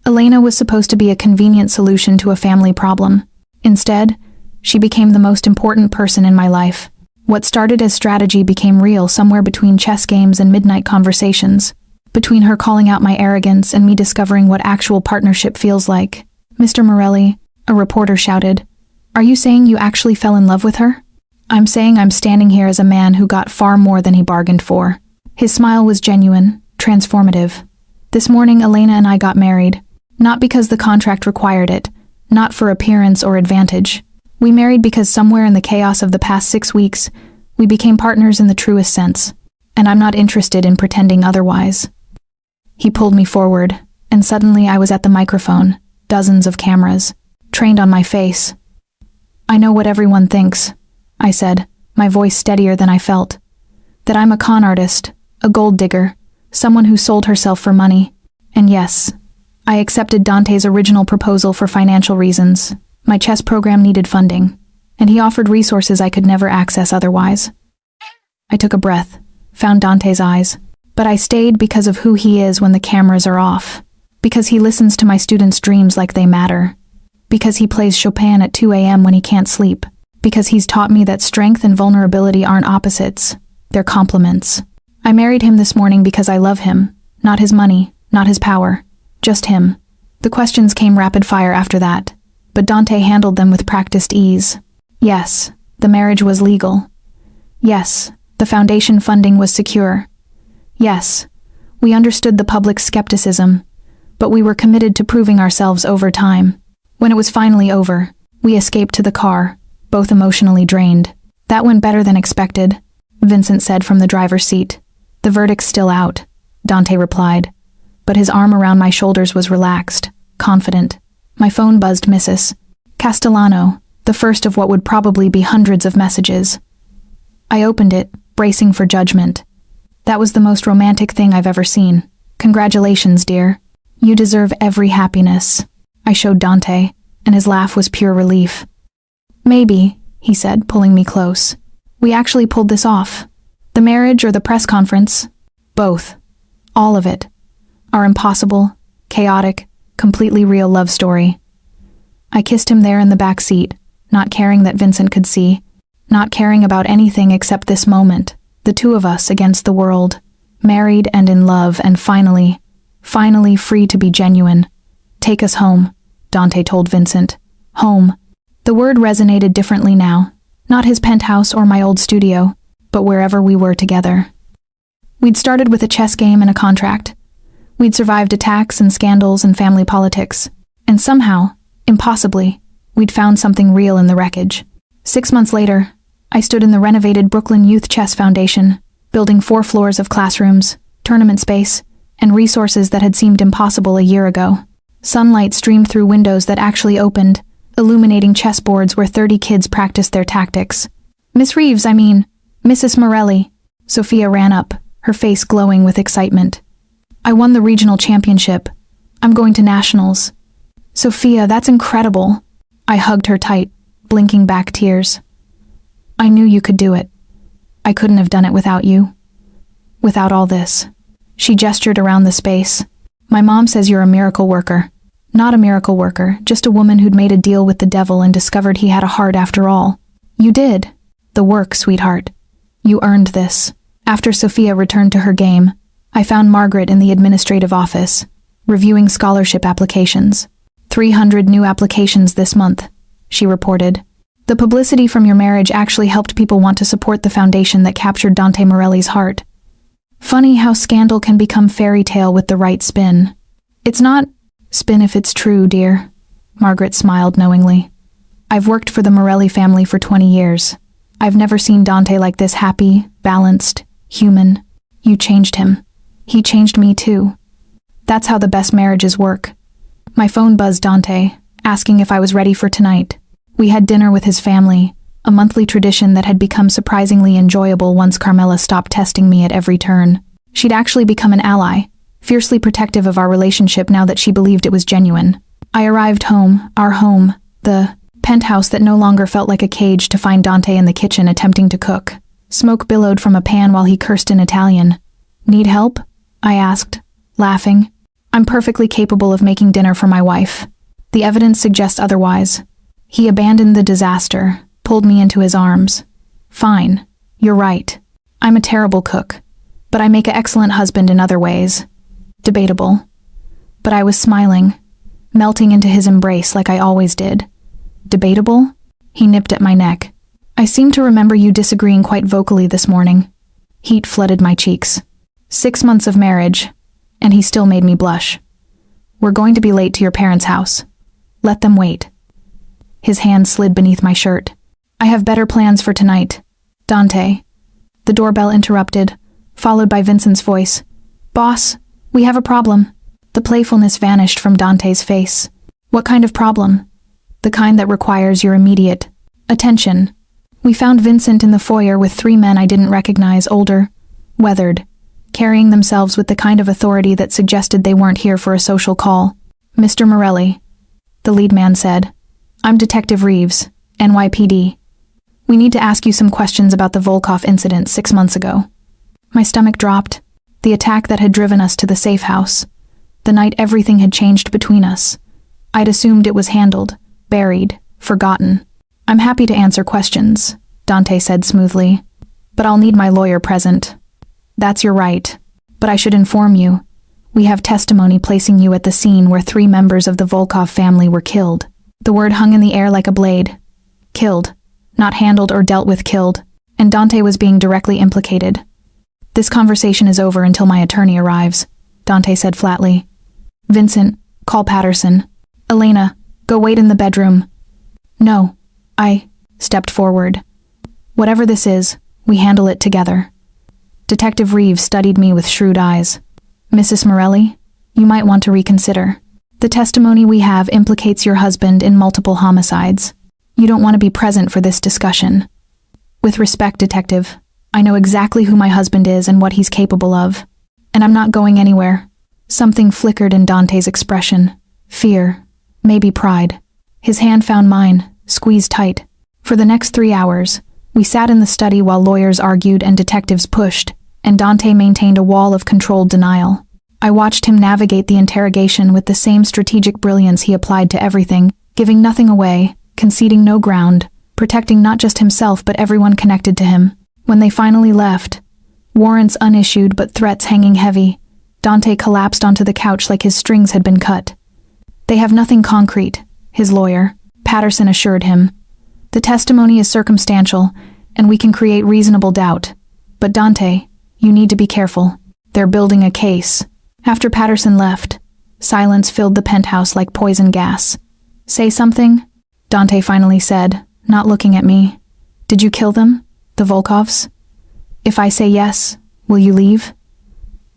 Elena was supposed to be a convenient solution to a family problem. Instead, she became the most important person in my life. What started as strategy became real somewhere between chess games and midnight conversations, between her calling out my arrogance and me discovering what actual partnership feels like. "Mr. Morelli," a reporter shouted, "are you saying you actually fell in love with her?" "I'm saying I'm standing here as a man who got far more than he bargained for." His smile was genuine, transformative. "This morning, Elena and I got married. Not because the contract required it, not for appearance or advantage. We married because somewhere in the chaos of the past 6 weeks, we became partners in the truest sense, and I'm not interested in pretending otherwise." He pulled me forward, and suddenly I was at the microphone, dozens of cameras, trained on my face. "I know what everyone thinks," I said, my voice steadier than I felt. "That I'm a con artist, a gold digger, someone who sold herself for money. And yes, I accepted Dante's original proposal for financial reasons. My chess program needed funding, and he offered resources I could never access otherwise." I took a breath, found Dante's eyes. "But I stayed because of who he is when the cameras are off. Because he listens to my students' dreams like they matter. Because he plays Chopin at 2 a.m. when he can't sleep. Because he's taught me that strength and vulnerability aren't opposites, they're complements. I married him this morning because I love him, not his money, not his power, just him." The questions came rapid fire after that, but Dante handled them with practiced ease. Yes, the marriage was legal. Yes, the foundation funding was secure. Yes, we understood the public's skepticism, but we were committed to proving ourselves over time. When it was finally over, we escaped to the car, both emotionally drained. "That went better than expected," Vincent said from the driver's seat. "The verdict's still out," Dante replied, but his arm around my shoulders was relaxed, confident. My phone buzzed Mrs. Castellano, the first of what would probably be hundreds of messages. I opened it, bracing for judgment. "That was the most romantic thing I've ever seen. Congratulations, dear. You deserve every happiness." I showed Dante, and his laugh was pure relief. Maybe, he said, pulling me close. We actually pulled this off. The marriage or the press conference? Both. All of it. Our impossible, chaotic, completely real love story. I kissed him there in the back seat, not caring that Vincent could see, not caring about anything except this moment, the two of us against the world, married and in love and finally free to be genuine. Take us home, Dante told Vincent. Home. The word resonated differently now. Not his penthouse or my old studio, but wherever we were together. We'd started with a chess game and a contract. We'd survived attacks and scandals and family politics. And somehow, impossibly, we'd found something real in the wreckage. 6 months later, I stood in the renovated Brooklyn Youth Chess Foundation, building 4 floors of classrooms, tournament space, and resources that had seemed impossible a year ago. Sunlight streamed through windows that actually opened, illuminating chessboards where 30 kids practiced their tactics. Mrs. Morelli. Sophia ran up, her face glowing with excitement. I won the regional championship. I'm going to nationals. Sophia, that's incredible. I hugged her tight, blinking back tears. I knew you could do it. I couldn't have done it without you. Without all this. She gestured around the space. My mom says you're a miracle worker. Not a miracle worker, just a woman who'd made a deal with the devil and discovered he had a heart after all. You did. The work, sweetheart. You earned this. After Sophia returned to her game, I found Margaret in the administrative office, reviewing scholarship applications. 300 new applications this month, she reported. The publicity from your marriage actually helped people want to support the foundation that captured Dante Morelli's heart. Funny how scandal can become fairy tale with the right spin. It's not spin if it's true, dear. Margaret smiled knowingly. I've worked for the Morelli family for 20 years. I've never seen Dante like this, happy, balanced, human. You changed him. He changed me too. That's how the best marriages work. My phone buzzed Dante, asking if I was ready for tonight. We had dinner with his family, a monthly tradition that had become surprisingly enjoyable once Carmela stopped testing me at every turn. She'd actually become an ally, fiercely protective of our relationship now that she believed it was genuine. I arrived home, our home, the penthouse that no longer felt like a cage, to find Dante in the kitchen attempting to cook. Smoke billowed from a pan while he cursed in Italian. Need help? I asked, laughing. I'm perfectly capable of making dinner for my wife. The evidence suggests otherwise. He abandoned the disaster, pulled me into his arms. Fine, you're right. I'm a terrible cook, but I make an excellent husband in other ways. Debatable. But I was smiling, melting into his embrace like I always did. Debatable? He nipped at my neck. I seem to remember you disagreeing quite vocally this morning. Heat flooded my cheeks. 6 months of marriage, and he still made me blush. We're going to be late to your parents' house. Let them wait. His hand slid beneath my shirt. I have better plans for tonight. Dante. The doorbell interrupted, followed by Vincent's voice. Boss, we have a problem. The playfulness vanished from Dante's face. What kind of problem? The kind that requires your immediate attention. We found Vincent in the foyer with 3 men I didn't recognize, older, weathered, carrying themselves with the kind of authority that suggested they weren't here for a social call. Mr. Morelli, the lead man said. I'm Detective Reeves, NYPD. We need to ask you some questions about the Volkov incident 6 months ago. My stomach dropped. The attack that had driven us to the safe house. The night everything had changed between us. I'd assumed it was handled, buried, forgotten. I'm happy to answer questions, Dante said smoothly. But I'll need my lawyer present. That's your right. But I should inform you. We have testimony placing you at the scene where 3 members of the Volkov family were killed. The word hung in the air like a blade. Killed. Not handled or dealt with, killed. And Dante was being directly implicated. This conversation is over until my attorney arrives, Dante said flatly. Vincent, call Patterson. Elena, go wait in the bedroom. No. I stepped forward. Whatever this is, we handle it together. Detective Reeves studied me with shrewd eyes. Mrs. Morelli, you might want to reconsider. The testimony we have implicates your husband in multiple homicides. You don't want to be present for this discussion. With respect, Detective, I know exactly who my husband is and what he's capable of. And I'm not going anywhere. Something flickered in Dante's expression. Fear. Maybe pride. His hand found mine, squeezed tight. For the next 3 hours, we sat in the study while lawyers argued and detectives pushed, and Dante maintained a wall of controlled denial. I watched him navigate the interrogation with the same strategic brilliance he applied to everything, giving nothing away, conceding no ground, protecting not just himself but everyone connected to him. When they finally left, warrants unissued but threats hanging heavy, Dante collapsed onto the couch like his strings had been cut. "They have nothing concrete," his lawyer, Patterson, assured him. "The testimony is circumstantial, and we can create reasonable doubt. But Dante, you need to be careful. They're building a case." After Patterson left, silence filled the penthouse like poison gas. "Say something?" Dante finally said, not looking at me. "Did you kill them? The Volkovs? If I say yes, will you leave?"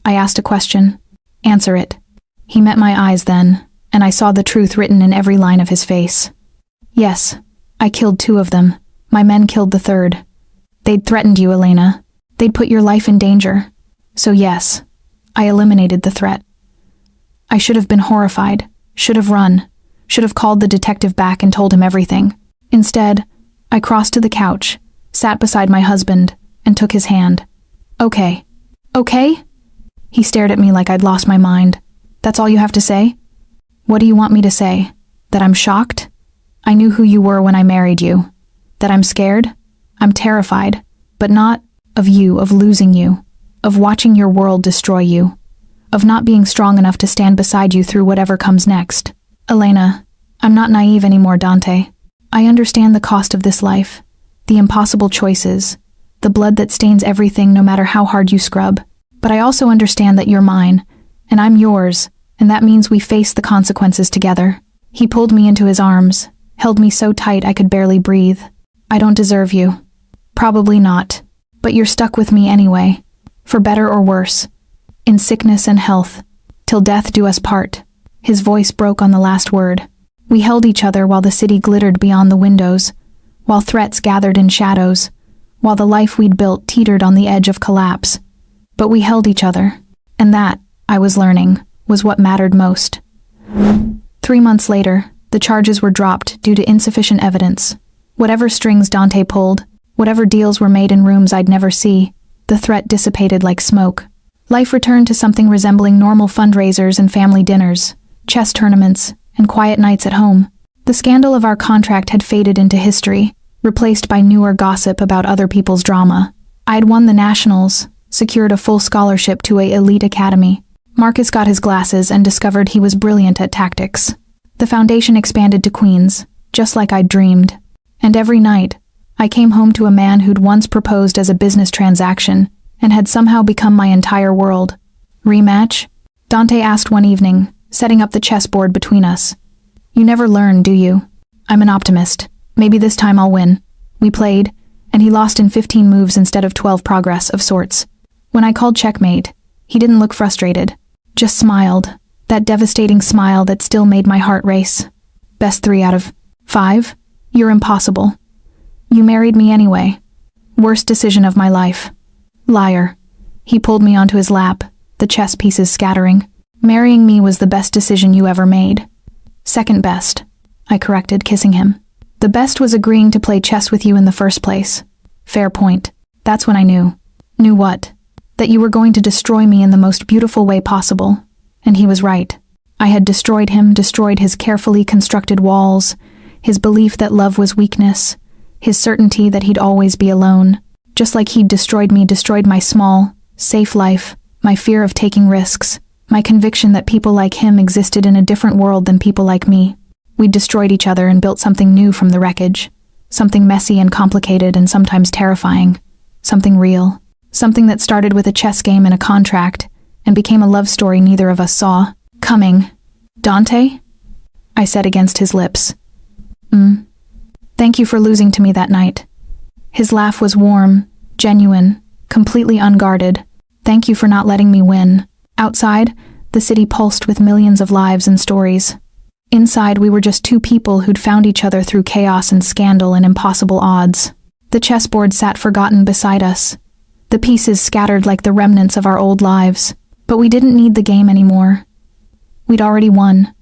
I asked a question. "Answer it." He met my eyes then, and I saw the truth written in every line of his face. "Yes, I killed 2 of them. My men killed the 3rd. They'd threatened you, Elena. They'd put your life in danger. So yes, I eliminated the threat. I should have been horrified, should have run, should have called the detective back and told him everything. Instead, I crossed to the couch, sat beside my husband, and took his hand. Okay. Okay? He stared at me like I'd lost my mind. "That's all you have to say?" "What do you want me to say? That I'm shocked? I knew who you were when I married you. That I'm scared? I'm terrified, but not of you, of losing you, of watching your world destroy you, of not being strong enough to stand beside you through whatever comes next. Elena, I'm not naive anymore, Dante. I understand the cost of this life, the impossible choices, the blood that stains everything no matter how hard you scrub. But I also understand that you're mine, and I'm yours, and that means we face the consequences together." He pulled me into his arms, held me so tight I could barely breathe. "I don't deserve you. Probably not. But you're stuck with me anyway, for better or worse, in sickness and health, till death do us part." His voice broke on the last word. We held each other while the city glittered beyond the windows, while threats gathered in shadows, while the life we'd built teetered on the edge of collapse. But we held each other, and that, I was learning, was what mattered most. 3 months later, the charges were dropped due to insufficient evidence. Whatever strings Dante pulled, whatever deals were made in rooms I'd never see, the threat dissipated like smoke. Life returned to something resembling normal fundraisers and family dinners, chess tournaments, and quiet nights at home. The scandal of our contract had faded into history, replaced by newer gossip about other people's drama. I'd won the nationals, secured a full scholarship to an elite academy. Marcus got his glasses and discovered he was brilliant at tactics. The foundation expanded to Queens, just like I'd dreamed. And every night, I came home to a man who'd once proposed as a business transaction and had somehow become my entire world. "Rematch?" Dante asked one evening, setting up the chessboard between us. "You never learn, do you?" "I'm an optimist. Maybe this time I'll win." We played, and he lost in 15 moves instead of 12 progress of sorts. When I called checkmate, he didn't look frustrated, just smiled, that devastating smile that still made my heart race. "Best 3 out of 5? You're impossible. You married me anyway. Worst decision of my life." "Liar." He pulled me onto his lap, the chess pieces scattering. "Marrying me was the best decision you ever made." "Second best," I corrected, kissing him. "The best was agreeing to play chess with you in the first place." "Fair point." That's when I knew. Knew what? That you were going to destroy me in the most beautiful way possible. And he was right. I had destroyed him, destroyed his carefully constructed walls, his belief that love was weakness, his certainty that he'd always be alone. Just like he'd destroyed me, destroyed my small, safe life, my fear of taking risks, my conviction that people like him existed in a different world than people like me. We'd destroyed each other and built something new from the wreckage. Something messy and complicated and sometimes terrifying. Something real. Something that started with a chess game and a contract, and became a love story neither of us saw coming. "Dante?" I said against his lips. Thank you for losing to me that night." His laugh was warm, genuine, completely unguarded. "Thank you for not letting me win." Outside, the city pulsed with millions of lives and stories. Inside, we were just 2 people who'd found each other through chaos and scandal and impossible odds. The chessboard sat forgotten beside us, the pieces scattered like the remnants of our old lives. But we didn't need the game anymore. We'd already won.